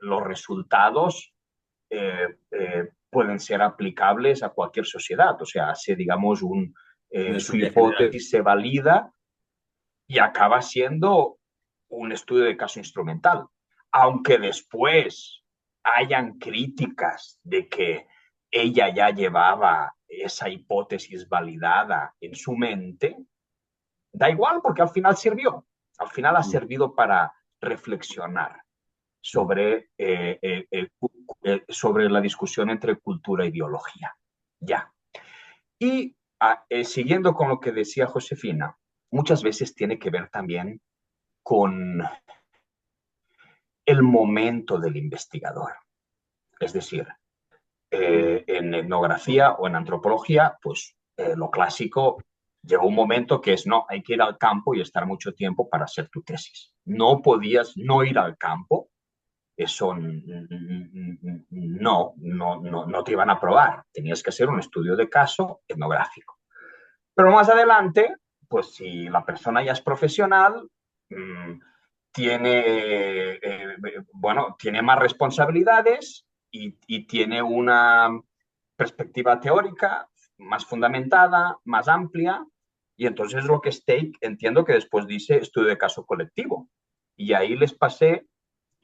los resultados pueden ser aplicables a cualquier sociedad, o sea, hace, digamos, Una su teoría general. hipótesis se valida y acaba siendo un estudio de caso instrumental. Aunque después hayan críticas de que ella ya llevaba esa hipótesis validada en su mente, da igual porque al final sirvió. Al final ha Mm, servido para reflexionar mm, sobre la discusión entre cultura y biología. Ya. Y siguiendo con lo que decía Josefina, muchas veces tiene que ver también con el momento del investigador. Es decir, en etnografía o en antropología, pues lo clásico llegó un momento que es, no, hay que ir al campo y estar mucho tiempo para hacer tu tesis. No podías no ir al campo, eso no te iban a aprobar. Tenías que hacer un estudio de caso etnográfico. Pero más adelante, pues si la persona ya es profesional, mmm, tiene más responsabilidades y tiene una perspectiva teórica más fundamentada, más amplia, y entonces lo que Stake entiendo que después dice estudio de caso colectivo. Y ahí les pasé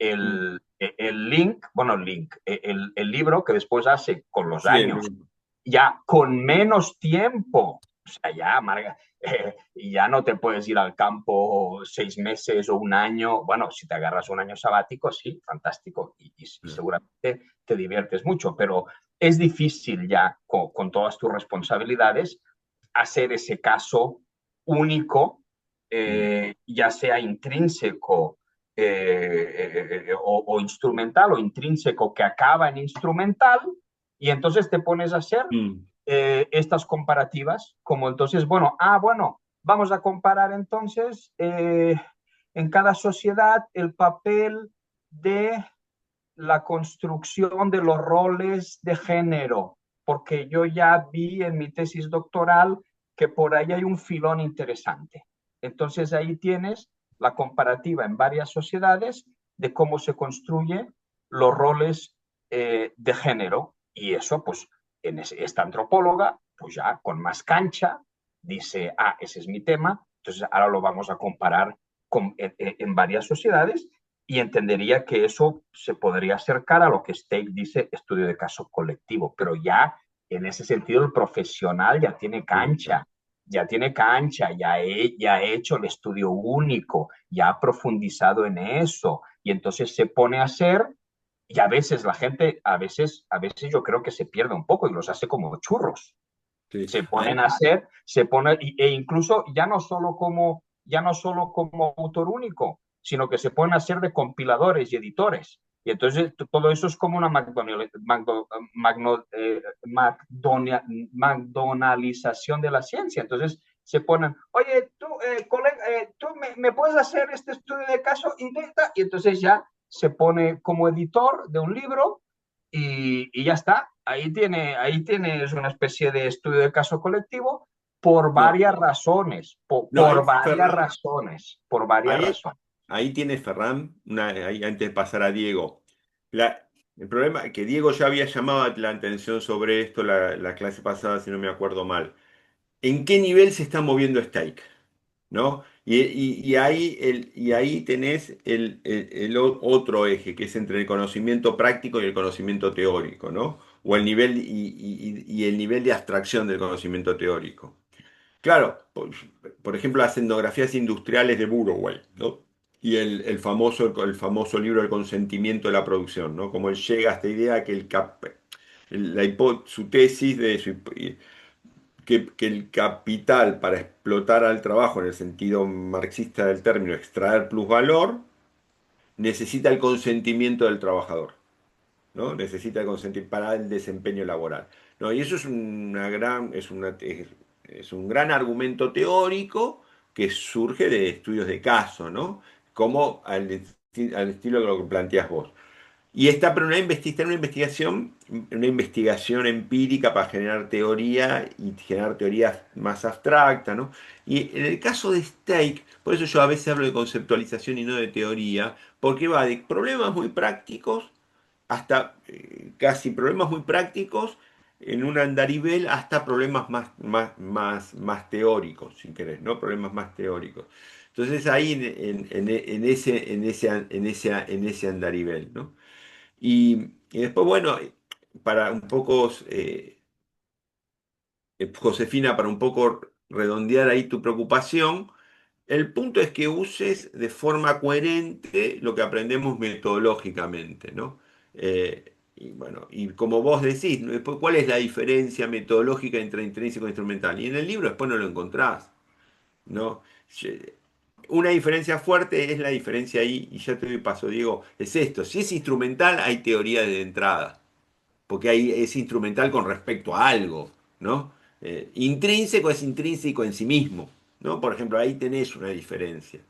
mm. el link, bueno, el libro que después hace con los Sí, años ya con menos tiempo. O sea, ya, Marga, ya no te puedes ir al campo 6 meses o un año. Bueno, si te agarras un año sabático, sí, fantástico. Y seguramente te diviertes mucho, pero es difícil ya con todas tus responsabilidades hacer ese caso único, mm, ya sea intrínseco o instrumental o intrínseco que acaba en instrumental y entonces te pones a hacer mm. estas comparativas, como entonces, bueno, vamos a comparar entonces en cada sociedad el papel de la construcción de los roles de género, porque yo ya vi en mi tesis doctoral que por ahí hay un filón interesante. Entonces ahí tienes la comparativa en varias sociedades de cómo se construyen los roles de género y eso pues esta antropóloga pues ya con más cancha dice, ese es mi tema, entonces ahora lo vamos a comparar en varias sociedades y entendería que eso se podría acercar a lo que Stake dice estudio de caso colectivo, pero ya en ese sentido el profesional ya tiene cancha, ya ha hecho el estudio único, ya ha profundizado en eso y entonces se pone a hacer y a veces la gente, a veces yo creo que se pierde un poco y los hace como churros. Sí. Se Ay, ponen a hacer, e incluso ya no solo como autor único, sino que se pueden hacer de compiladores y editores. Y entonces todo eso es como una McDonaldización de la ciencia. Entonces se ponen, oye, tú, colega, tú me puedes hacer este estudio de caso y entonces ya se pone como editor de un libro y ya está. Ahí tienes una especie de estudio de caso colectivo por No, varias razones, no, ahí, por varias Ferran, razones, por varias ahí, razones. ahí tiene Ferran, ahí, antes de pasar a Diego. El problema es que Diego ya había llamado la atención sobre esto la clase pasada, si no me acuerdo mal. ¿En qué nivel se está moviendo Stake? ¿No? Y ahí tenés otro eje, que es entre el conocimiento práctico y el conocimiento teórico, ¿no? O el nivel y el nivel de abstracción del conocimiento teórico. Claro, por ejemplo, las etnografías industriales de Buroway, ¿no? Y el famoso libro El consentimiento de la producción, ¿no? Como él llega a esta idea que su tesis de que el capital para explotar al trabajo en el sentido marxista del término, extraer plusvalor, necesita el consentimiento del trabajador, ¿no? Necesita el consentimiento para el desempeño laboral. ¿No? Y eso es es un gran argumento teórico que surge de estudios de caso, ¿no? Como al estilo de lo que planteas vos. Y está, pero está en una investigación empírica para generar teoría y generar teorías más abstractas, ¿no? Y en el caso de Stake, por eso yo a veces hablo de conceptualización y no de teoría, porque va de problemas muy prácticos hasta casi problemas muy prácticos en un andarivel hasta problemas más teóricos, si querés, ¿no? Problemas más teóricos. Entonces ahí en ese andarivel, ¿no? Y después, bueno, para un poco, Josefina, para un poco redondear ahí tu preocupación, el punto es que uses de forma coherente lo que aprendemos metodológicamente, ¿no? Y bueno, y como vos decís, ¿no? Después, ¿cuál es la diferencia metodológica entre intrínseco e instrumental? Y en el libro después no lo encontrás, ¿no? Una diferencia fuerte es la diferencia ahí, y ya te doy paso, Diego, es esto. Si es instrumental, hay teoría de entrada porque ahí es instrumental con respecto a algo, ¿no? Intrínseco es intrínseco en sí mismo, ¿no? Por ejemplo, ahí tenés una diferencia,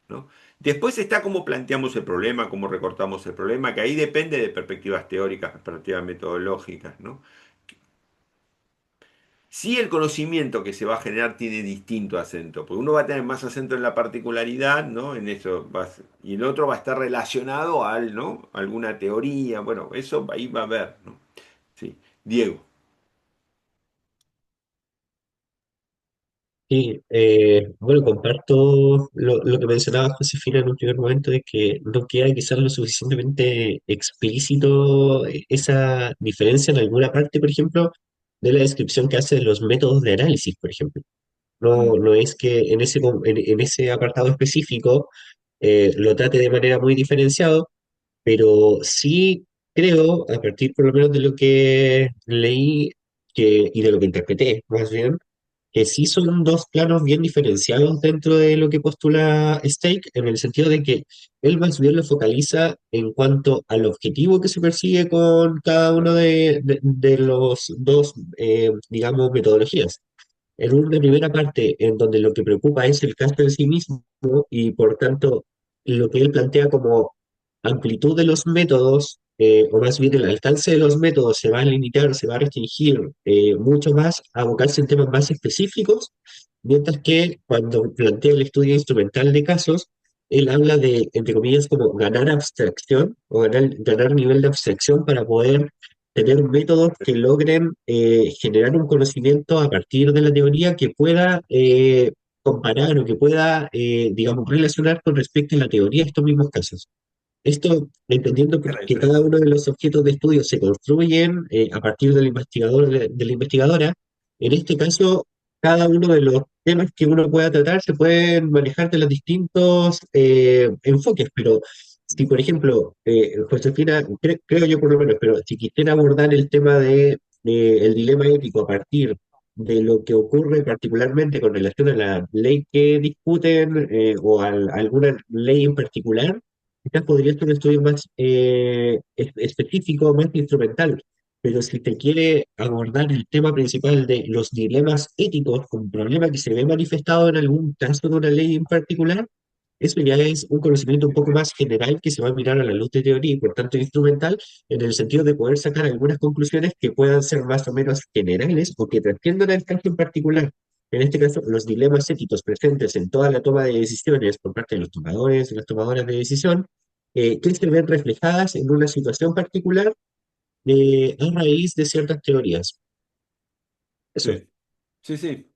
¿no? Después está cómo planteamos el problema, cómo recortamos el problema, que ahí depende de perspectivas teóricas, perspectivas metodológicas, ¿no? Si el conocimiento que se va a generar tiene distinto acento, porque uno va a tener más acento en la particularidad, ¿no? En eso y el otro va a estar relacionado ¿no? Alguna teoría, bueno, eso ahí va a haber, ¿no? Sí. Diego. Sí, bueno, comparto lo que mencionaba Josefina en un primer momento, de que no queda quizás lo suficientemente explícito esa diferencia en alguna parte, por ejemplo, de la descripción que hace de los métodos de análisis, por ejemplo. No, Mm. no es que en ese apartado específico lo trate de manera muy diferenciado, pero sí creo, a partir por lo menos de lo que leí y de lo que interpreté, más bien, que sí son dos planos bien diferenciados dentro de lo que postula Stake, en el sentido de que él más bien lo focaliza en cuanto al objetivo que se persigue con cada uno de los dos, digamos, metodologías. En una primera parte, en donde lo que preocupa es el caso en sí mismo y por tanto lo que él plantea como amplitud de los métodos, o más bien el alcance de los métodos se va a limitar, se va a restringir mucho más a abocarse en temas más específicos, mientras que cuando plantea el estudio instrumental de casos, él habla de, entre comillas, como ganar abstracción o ganar nivel de abstracción para poder tener métodos que logren generar un conocimiento a partir de la teoría que pueda comparar o que pueda, digamos, relacionar con respecto a la teoría de estos mismos casos. Esto entendiendo Esa es la que cada diferencia. uno de los objetos de estudio se construyen a partir del investigador de la investigadora. En este caso, cada uno de los temas que uno pueda tratar se pueden manejar de los distintos enfoques, pero si, por ejemplo, Josefina, creo yo por lo menos, pero si quisiera abordar el tema de el dilema ético a partir de lo que ocurre particularmente con relación a la ley que discuten a alguna ley en particular, quizás podría ser un estudio más específico, más instrumental. pero si te quiere abordar el tema principal de los dilemas éticos, un problema que se ve manifestado en algún caso de una ley en particular, eso ya es un conocimiento un poco más general que se va a mirar a la luz de teoría y por tanto instrumental, en el sentido de poder sacar algunas conclusiones que puedan ser más o menos generales o que trasciendan el caso en particular. En este caso, los dilemas éticos presentes en toda la toma de decisiones por parte de los tomadores y las tomadoras de decisión, que se ven reflejadas en una situación particular a raíz de ciertas teorías. Eso. Sí, sí, sí.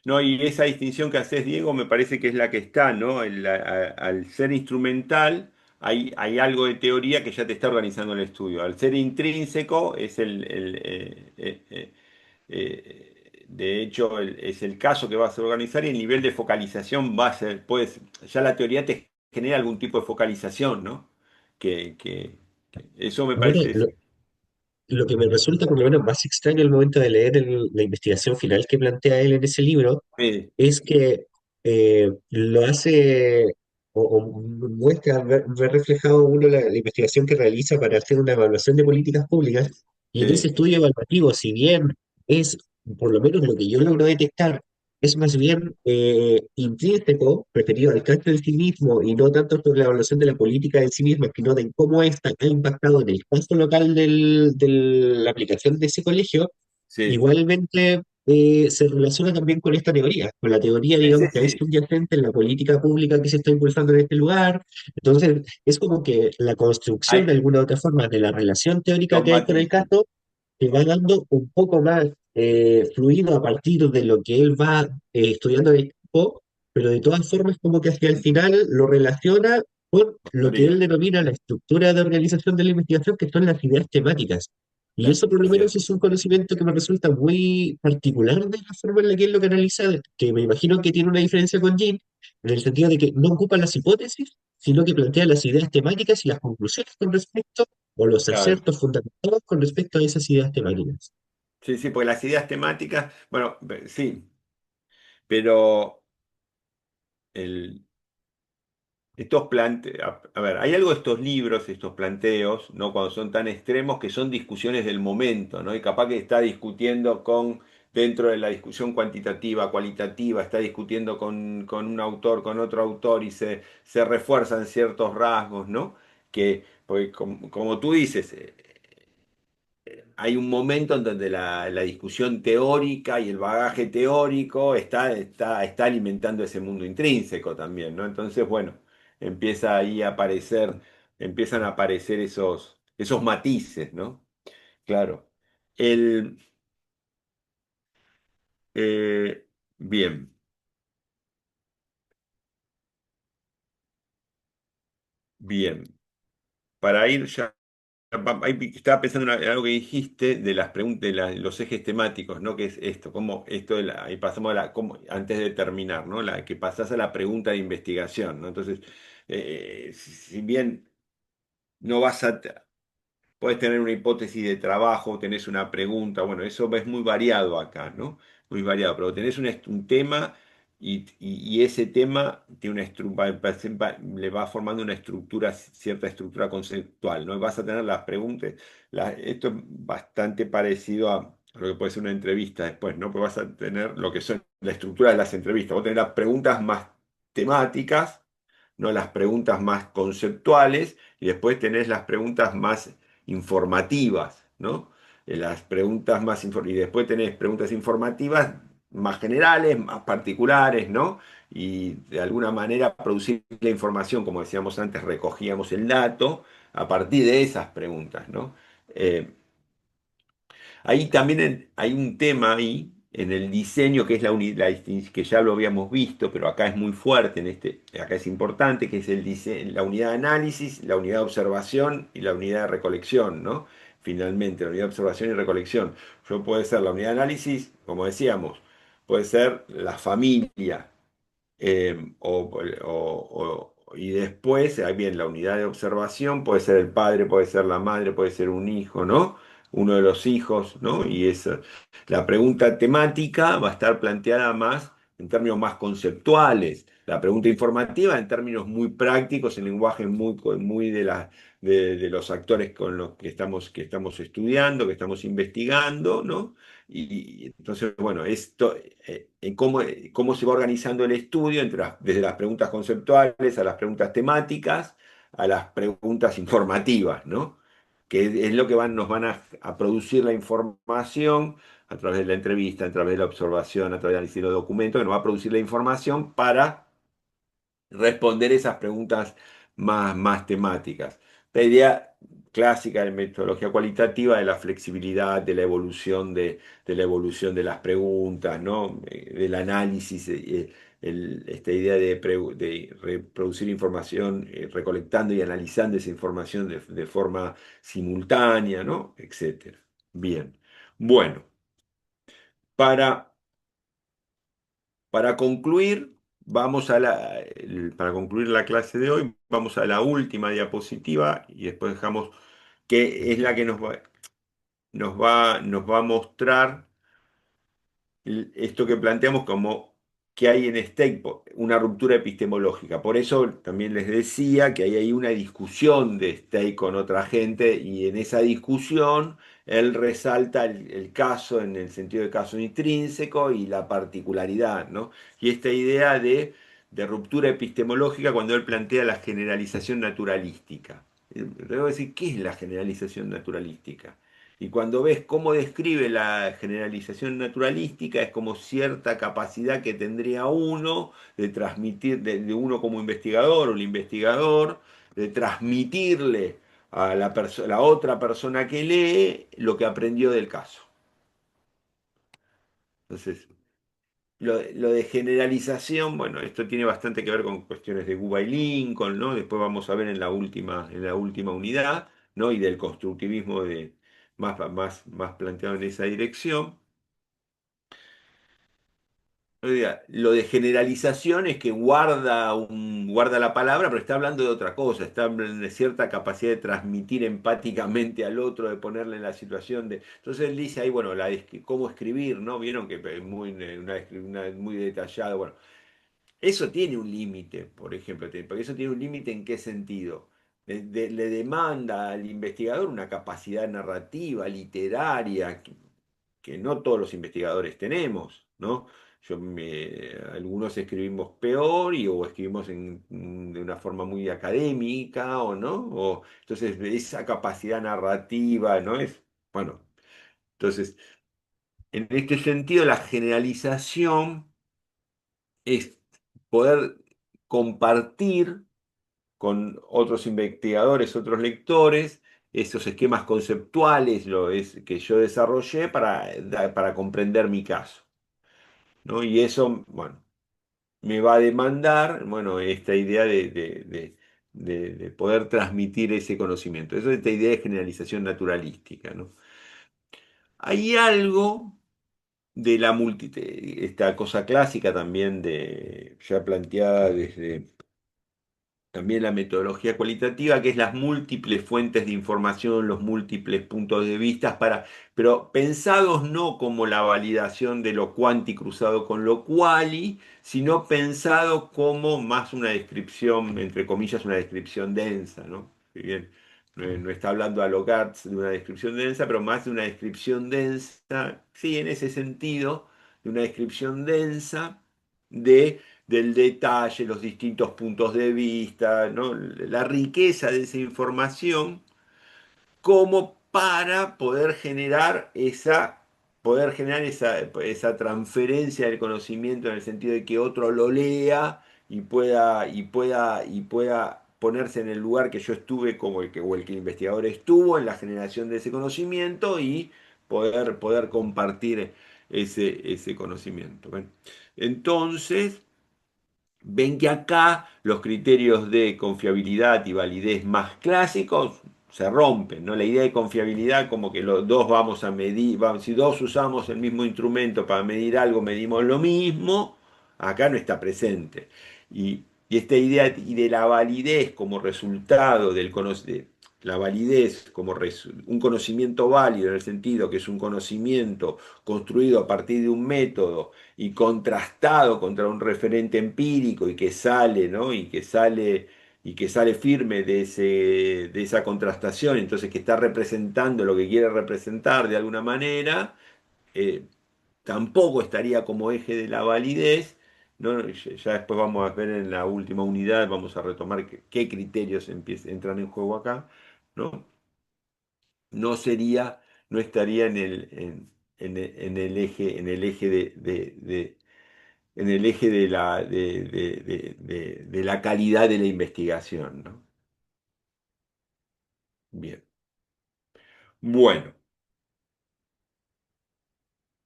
No, y esa distinción que haces, Diego, me parece que es la que está, ¿no? Al ser instrumental, hay algo de teoría que ya te está organizando el estudio. Al ser intrínseco, es de hecho, es el caso que vas a organizar y el nivel de focalización va a ser, pues, ya la teoría te genera algún tipo de focalización, ¿no? Que eso me Ahora, parece, lo que me resulta por lo menos más extraño al momento de leer la investigación final que plantea él en ese libro es que lo hace o muestra ver reflejado uno la investigación que realiza para hacer una evaluación de políticas públicas, y en ese sí, estudio evaluativo, si bien es, por lo menos lo que yo logro detectar, es más bien intrínseco, referido al caso en sí mismo y no tanto sobre la evaluación de la política en sí misma, sino de cómo esta ha impactado en el caso local de la aplicación de ese colegio. sí, Igualmente, se relaciona también con esta teoría, con la teoría, sí, sí, digamos, que hay sí. subyacente en la política pública que se está impulsando en este lugar. Entonces, es como que la construcción, de Hay alguna u otra forma, de la relación teórica dos que hay con el matices. caso, se va dando un poco más fluido a partir de lo que él va estudiando en el campo, pero de todas formas, como que hacia el final lo relaciona con lo que él Teoría, denomina la estructura de organización de la investigación, que son las ideas temáticas. Y eso por lo así menos es. es un conocimiento que me resulta muy particular de la forma en la que él lo canaliza, que me imagino que tiene una diferencia con Jin, en el sentido de que no ocupa las hipótesis, sino que plantea las ideas temáticas y las conclusiones con respecto, o los Claro. acertos fundamentados con respecto a esas ideas temáticas. Sí, sí, porque las ideas temáticas, bueno, sí, pero el, estos planteos, a ver, hay algo de estos libros, estos planteos, ¿no? Cuando son tan extremos, que son discusiones del momento, ¿no? Y capaz que está discutiendo dentro de la discusión cuantitativa, cualitativa, está discutiendo con un autor, con otro autor, y se refuerzan ciertos rasgos, ¿no? Porque como tú dices, hay un momento en donde la discusión teórica y el bagaje teórico está alimentando ese mundo intrínseco también, ¿no? Entonces, bueno, empieza ahí a aparecer, empiezan a aparecer esos matices, ¿no? Claro. El, bien, bien. Para ir ya. Estaba pensando en algo que dijiste de las preguntas, los ejes temáticos, ¿no? Que es esto, como esto y pasamos antes de terminar, ¿no? Que pasás a la pregunta de investigación, ¿no? Entonces, si bien no vas a, puedes tener una hipótesis de trabajo, tenés una pregunta, bueno, eso es muy variado acá, ¿no? Muy variado, pero tenés un tema y ese tema tiene le va formando una estructura, cierta estructura conceptual, ¿no? Y vas a tener las preguntas, esto es bastante parecido a lo que puede ser una entrevista después, ¿no? Pues vas a tener lo que son la estructura de las entrevistas, vos tenés las preguntas más temáticas, ¿no? Las preguntas más conceptuales y después tenés las preguntas más informativas, ¿no? Las preguntas y después tenés preguntas informativas más generales, más particulares, ¿no? Y de alguna manera producir la información, como decíamos antes, recogíamos el dato a partir de esas preguntas, ¿no? Eh, Ahí también hay un tema ahí en el diseño que es que ya lo habíamos visto, pero acá es muy fuerte acá es importante, que es la unidad de análisis, la unidad de observación y la unidad de recolección, ¿no? Finalmente, la unidad de observación y recolección. Puede ser la unidad de análisis, como decíamos, puede ser la familia, y después, ahí bien, la unidad de observación puede ser el padre, puede ser la madre, puede ser un hijo, ¿no? Uno de los hijos, ¿no? La pregunta temática va a estar planteada más en términos más conceptuales, la pregunta informativa en términos muy prácticos, en lenguaje muy de los actores con los que estamos estudiando, que estamos investigando, ¿no? Y entonces, bueno, esto, en cómo se va organizando el estudio desde las preguntas conceptuales a las preguntas temáticas, a las preguntas informativas, ¿no? Que es lo que nos van a producir la información a través de la entrevista, a través de la observación, a través del análisis de los documentos, que nos va a producir la información para responder esas preguntas más temáticas. La idea clásica de metodología cualitativa de la flexibilidad, de la evolución de las preguntas, ¿no? Del análisis, esta idea de reproducir información, recolectando y analizando esa información de forma simultánea, ¿no? Etcétera. Bien. Bueno, para para concluir, para concluir la clase de hoy, vamos a la última diapositiva y después dejamos que es la que nos va a mostrar esto que planteamos como que hay en Steik una ruptura epistemológica. Por eso también les decía que hay una discusión de Steik con otra gente y en esa discusión él resalta el caso en el sentido de caso intrínseco y la particularidad, ¿no? Y esta idea de ruptura epistemológica cuando él plantea la generalización naturalística. Debo decir, ¿qué es la generalización naturalística? Y cuando ves cómo describe la generalización naturalística, es como cierta capacidad que tendría uno de transmitir, de uno como investigador o el investigador, de transmitirle a la otra persona que lee lo que aprendió del caso. Entonces, lo de generalización, bueno, esto tiene bastante que ver con cuestiones de Guba y Lincoln, ¿no? Después vamos a ver en la última unidad, ¿no? Y del constructivismo más planteado en esa dirección. Oiga, lo de generalización es que guarda la palabra, pero está hablando de otra cosa, está hablando de cierta capacidad de transmitir empáticamente al otro, de ponerle en la situación de. Entonces él dice ahí, bueno, cómo escribir, ¿no? Vieron que es muy detallado. Bueno, eso tiene un límite, por ejemplo, porque eso tiene un límite ¿en qué sentido? Le demanda al investigador una capacidad narrativa, literaria, que no todos los investigadores tenemos, ¿no? Algunos escribimos peor o escribimos de una forma muy académica o no, entonces esa capacidad narrativa, ¿no? Bueno, entonces, en este sentido, la generalización es poder compartir con otros investigadores, otros lectores, esos esquemas conceptuales que yo desarrollé para comprender mi caso, ¿no? Y eso, bueno, me va a demandar, bueno, esta idea de poder transmitir ese conocimiento. Eso es esta idea de generalización naturalística, ¿no? Hay algo de esta cosa clásica también ya planteada desde también la metodología cualitativa, que es las múltiples fuentes de información, los múltiples puntos de vista, pero pensados no como la validación de lo cuanti cruzado con lo quali, sino pensado como más una descripción, entre comillas, una descripción densa, ¿no? Si bien no está hablando a lo Gartz de una descripción densa, pero más de una descripción densa, sí, en ese sentido, de una descripción densa del detalle, los distintos puntos de vista, ¿no? La riqueza de esa información como para poder generar esa transferencia del conocimiento en el sentido de que otro lo lea y pueda ponerse en el lugar que yo estuve como o el que el investigador estuvo en la generación de ese conocimiento y poder compartir ese conocimiento. Bueno, entonces, ven que acá los criterios de confiabilidad y validez más clásicos se rompen, ¿no? La idea de confiabilidad como que los dos vamos a medir, si dos usamos el mismo instrumento para medir algo, medimos lo mismo, acá no está presente. Y esta idea y de la validez como resultado la validez como un conocimiento válido en el sentido que es un conocimiento construido a partir de un método y contrastado contra un referente empírico y que sale, ¿no? Y que sale firme de esa contrastación, entonces que está representando lo que quiere representar de alguna manera, eh, tampoco estaría como eje de la validez, ¿no? Ya después vamos a ver en la última unidad, vamos a retomar qué criterios entran en juego acá, ¿no? No sería, no estaría en el eje en el eje de la calidad de la investigación, ¿no? Bien. Bueno.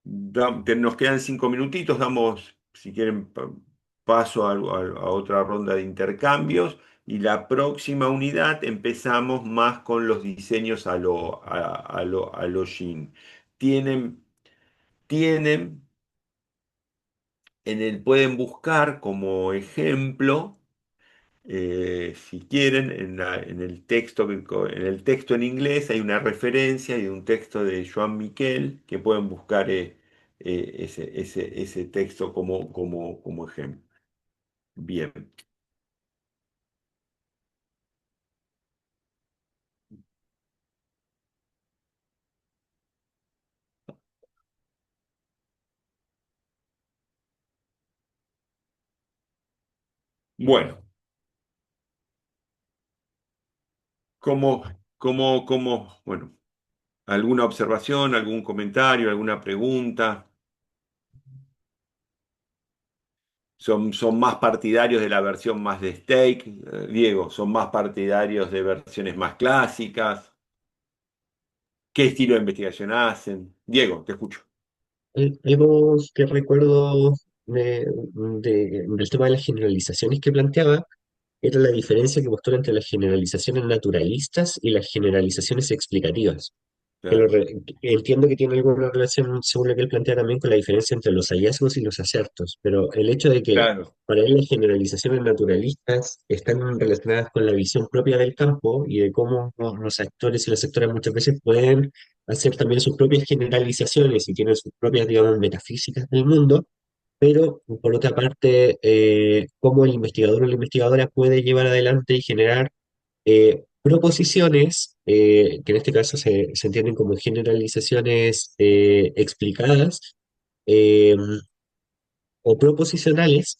Nos quedan 5 minutitos, damos, si quieren, paso a otra ronda de intercambios y la próxima unidad empezamos más con los diseños a lo Jin. Tienen, tienen, pueden buscar como ejemplo, si quieren, en el texto en inglés hay una referencia y un texto de Joan Miquel que pueden buscar ese texto como ejemplo. Bien. Bueno, bueno, ¿alguna observación, algún comentario, alguna pregunta? ¿Son más partidarios de la versión más de Stake? Diego, ¿son más partidarios de versiones más clásicas? ¿Qué estilo de investigación hacen? Diego, te escucho. Algo que recuerdo del tema de las generalizaciones que planteaba era la diferencia que postula entre las generalizaciones naturalistas y las generalizaciones explicativas. Claro, Entiendo que tiene alguna relación, según lo que él plantea también, con la diferencia entre los hallazgos y los acertos, pero el hecho de que claro, para él las generalizaciones naturalistas están relacionadas con la visión propia del campo y de cómo los actores y las actoras muchas veces pueden hacer también sus propias generalizaciones y tienen sus propias, digamos, metafísicas del mundo, pero por otra parte, cómo el investigador o la investigadora puede llevar adelante y generar proposiciones, que en este caso se entienden como generalizaciones explicadas, eh, o proposicionales,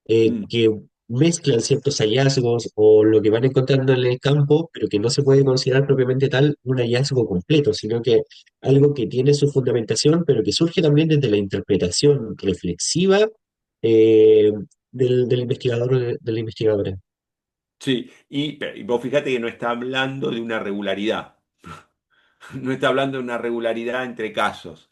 mm, que mezclan ciertos hallazgos o lo que van encontrando en el campo, pero que no se puede considerar propiamente tal un hallazgo completo, sino que algo que tiene su fundamentación, pero que surge también desde la interpretación reflexiva eh, del investigador o de la investigadora. sí, y vos fíjate que no está hablando de una regularidad, no está hablando de una regularidad entre casos.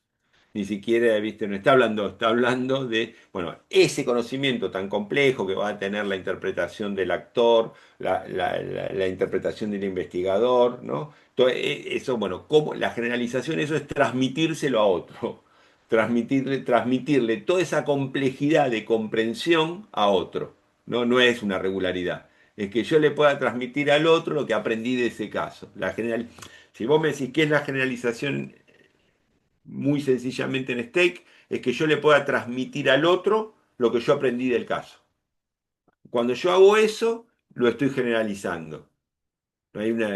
Ni siquiera, viste, no está hablando de, bueno, ese conocimiento tan complejo que va a tener la interpretación del actor, la interpretación del investigador, ¿no? Eso, bueno, la generalización, eso es transmitírselo a otro, transmitirle toda esa complejidad de comprensión a otro, ¿no? No es una regularidad. Es que yo le pueda transmitir al otro lo que aprendí de ese caso. Si vos me decís qué es la generalización muy sencillamente en Stake, es que yo le pueda transmitir al otro lo que yo aprendí del caso. Cuando yo hago eso, lo estoy generalizando. No hay una,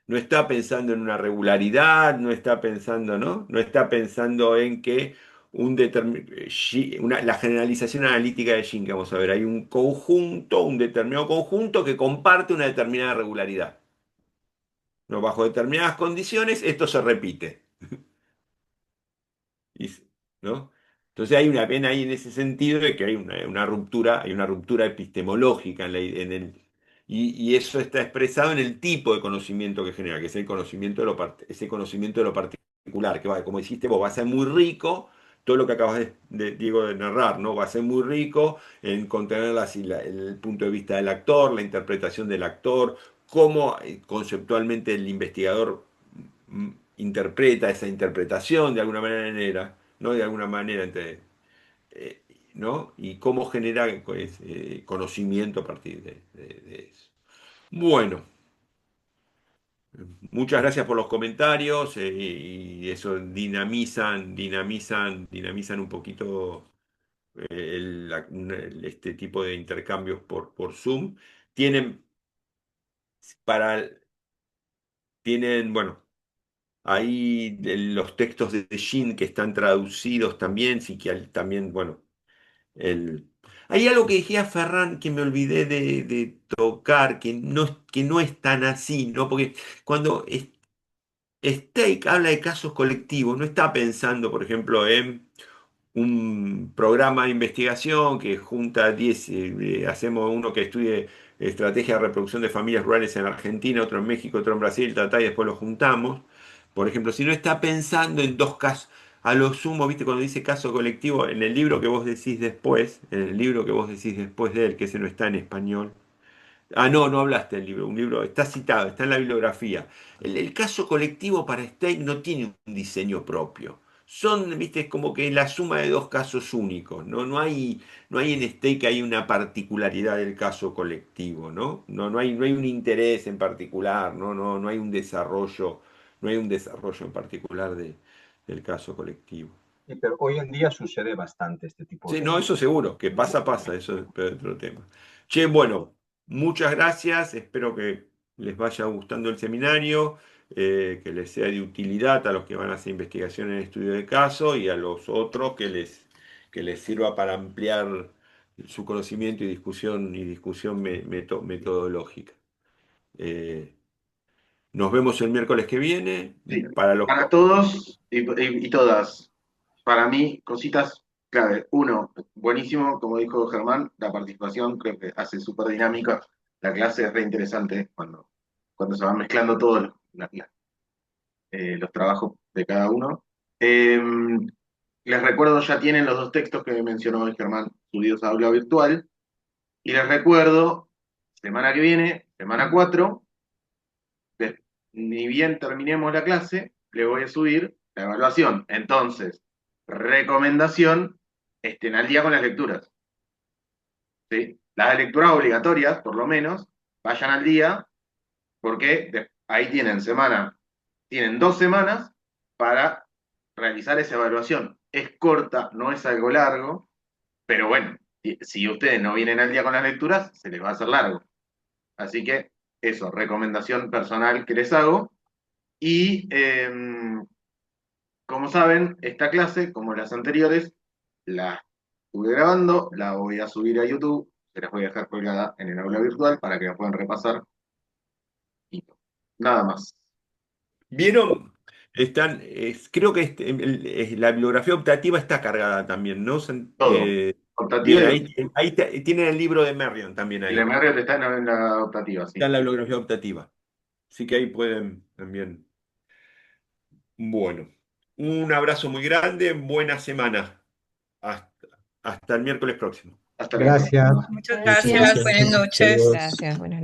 no está pensando en una regularidad, no está pensando, ¿no? No está pensando en que la generalización analítica de Jin, que vamos a ver, hay un conjunto, un determinado conjunto que comparte una determinada regularidad. ¿No? Bajo determinadas condiciones, esto se repite. Y- ¿No? Entonces hay una pena ahí en ese sentido de que hay una ruptura epistemológica y eso está expresado en el tipo de conocimiento que genera, que es ese conocimiento de lo particular, que va, como dijiste vos, va a ser muy rico, todo lo que acabas Diego, de narrar, ¿no? Va a ser muy rico en contener el punto de vista del actor, la interpretación del actor, cómo conceptualmente el investigador interpreta esa interpretación de alguna manera, ¿no? De alguna manera, eh, ¿no? Y cómo genera pues, conocimiento a partir de eso. Bueno, Muchas gracias por los comentarios y eso dinamizan un poquito este tipo de intercambios por Zoom. Tienen, para, bueno, ahí los textos de Jean que están traducidos también, sí que también, bueno, el... Hay algo que decía Ferran que me olvidé de tocar, que no es tan así, ¿no? Porque cuando Steak habla de casos colectivos, no está pensando, por ejemplo, en un programa de investigación que junta 10, hacemos uno que estudie estrategia de reproducción de familias rurales en Argentina, otro en México, otro en Brasil, y después lo juntamos. Por ejemplo, si no está pensando en dos casos, a lo sumo, viste, cuando dice caso colectivo, en el libro que vos decís después, en el libro que vos decís después de él, que ese no está en español, ah, no, no hablaste del libro. Un libro está citado, está en la bibliografía. El caso colectivo para Stein no tiene un diseño propio. Son, viste, es como que la suma de dos casos únicos, ¿no? No hay en Stein que hay una particularidad del caso colectivo, ¿no? No hay un interés en particular, no hay un desarrollo, no hay un desarrollo en particular del caso colectivo. Sí, pero hoy en día sucede bastante este tipo Sí, no, de... eso seguro, que pasa, pasa, eso es otro tema. Che, bueno, muchas gracias, espero que les vaya gustando el seminario, que les sea de utilidad a los que van a hacer investigación en estudio de caso y a los otros que les sirva para ampliar su conocimiento y discusión metodológica. Eh, Nos vemos el miércoles que viene. Sí, Para los... para todos y todas, para mí, cositas clave. Uno, buenísimo, como dijo Germán, la participación creo que hace súper dinámica. La clase es re interesante cuando se van mezclando todos los trabajos de cada uno. Eh, Les recuerdo, ya tienen los dos textos que mencionó hoy Germán subidos a aula virtual. Y les recuerdo, semana que viene, semana 4 ni bien terminemos la clase, le voy a subir la evaluación. Entonces, recomendación, estén al día con las lecturas. ¿Sí? Las lecturas obligatorias, por lo menos, vayan al día, porque ahí tienen 2 semanas para realizar esa evaluación. Es corta, no es algo largo, pero bueno, si ustedes no vienen al día con las lecturas, se les va a hacer largo. Así que eso, recomendación personal que les hago. Y como saben, esta clase, como las anteriores, la estuve grabando, la voy a subir a YouTube, se las voy a dejar colgada en el aula virtual para que la puedan repasar y nada más. ¿Vieron? Creo que la bibliografía optativa está cargada también, ¿no? Todo. Optativa Bien, y ahí tienen el libro de Merriam también el ahí. MR está en la optativa, Está sí. en la bibliografía optativa. Así que ahí pueden también. Bueno, un abrazo muy grande, buena semana. Hasta, hasta el miércoles próximo. Hasta luego. Gracias. Muchas Muchas gracias, gracias. buenas noches. Saludos. Gracias. Buenas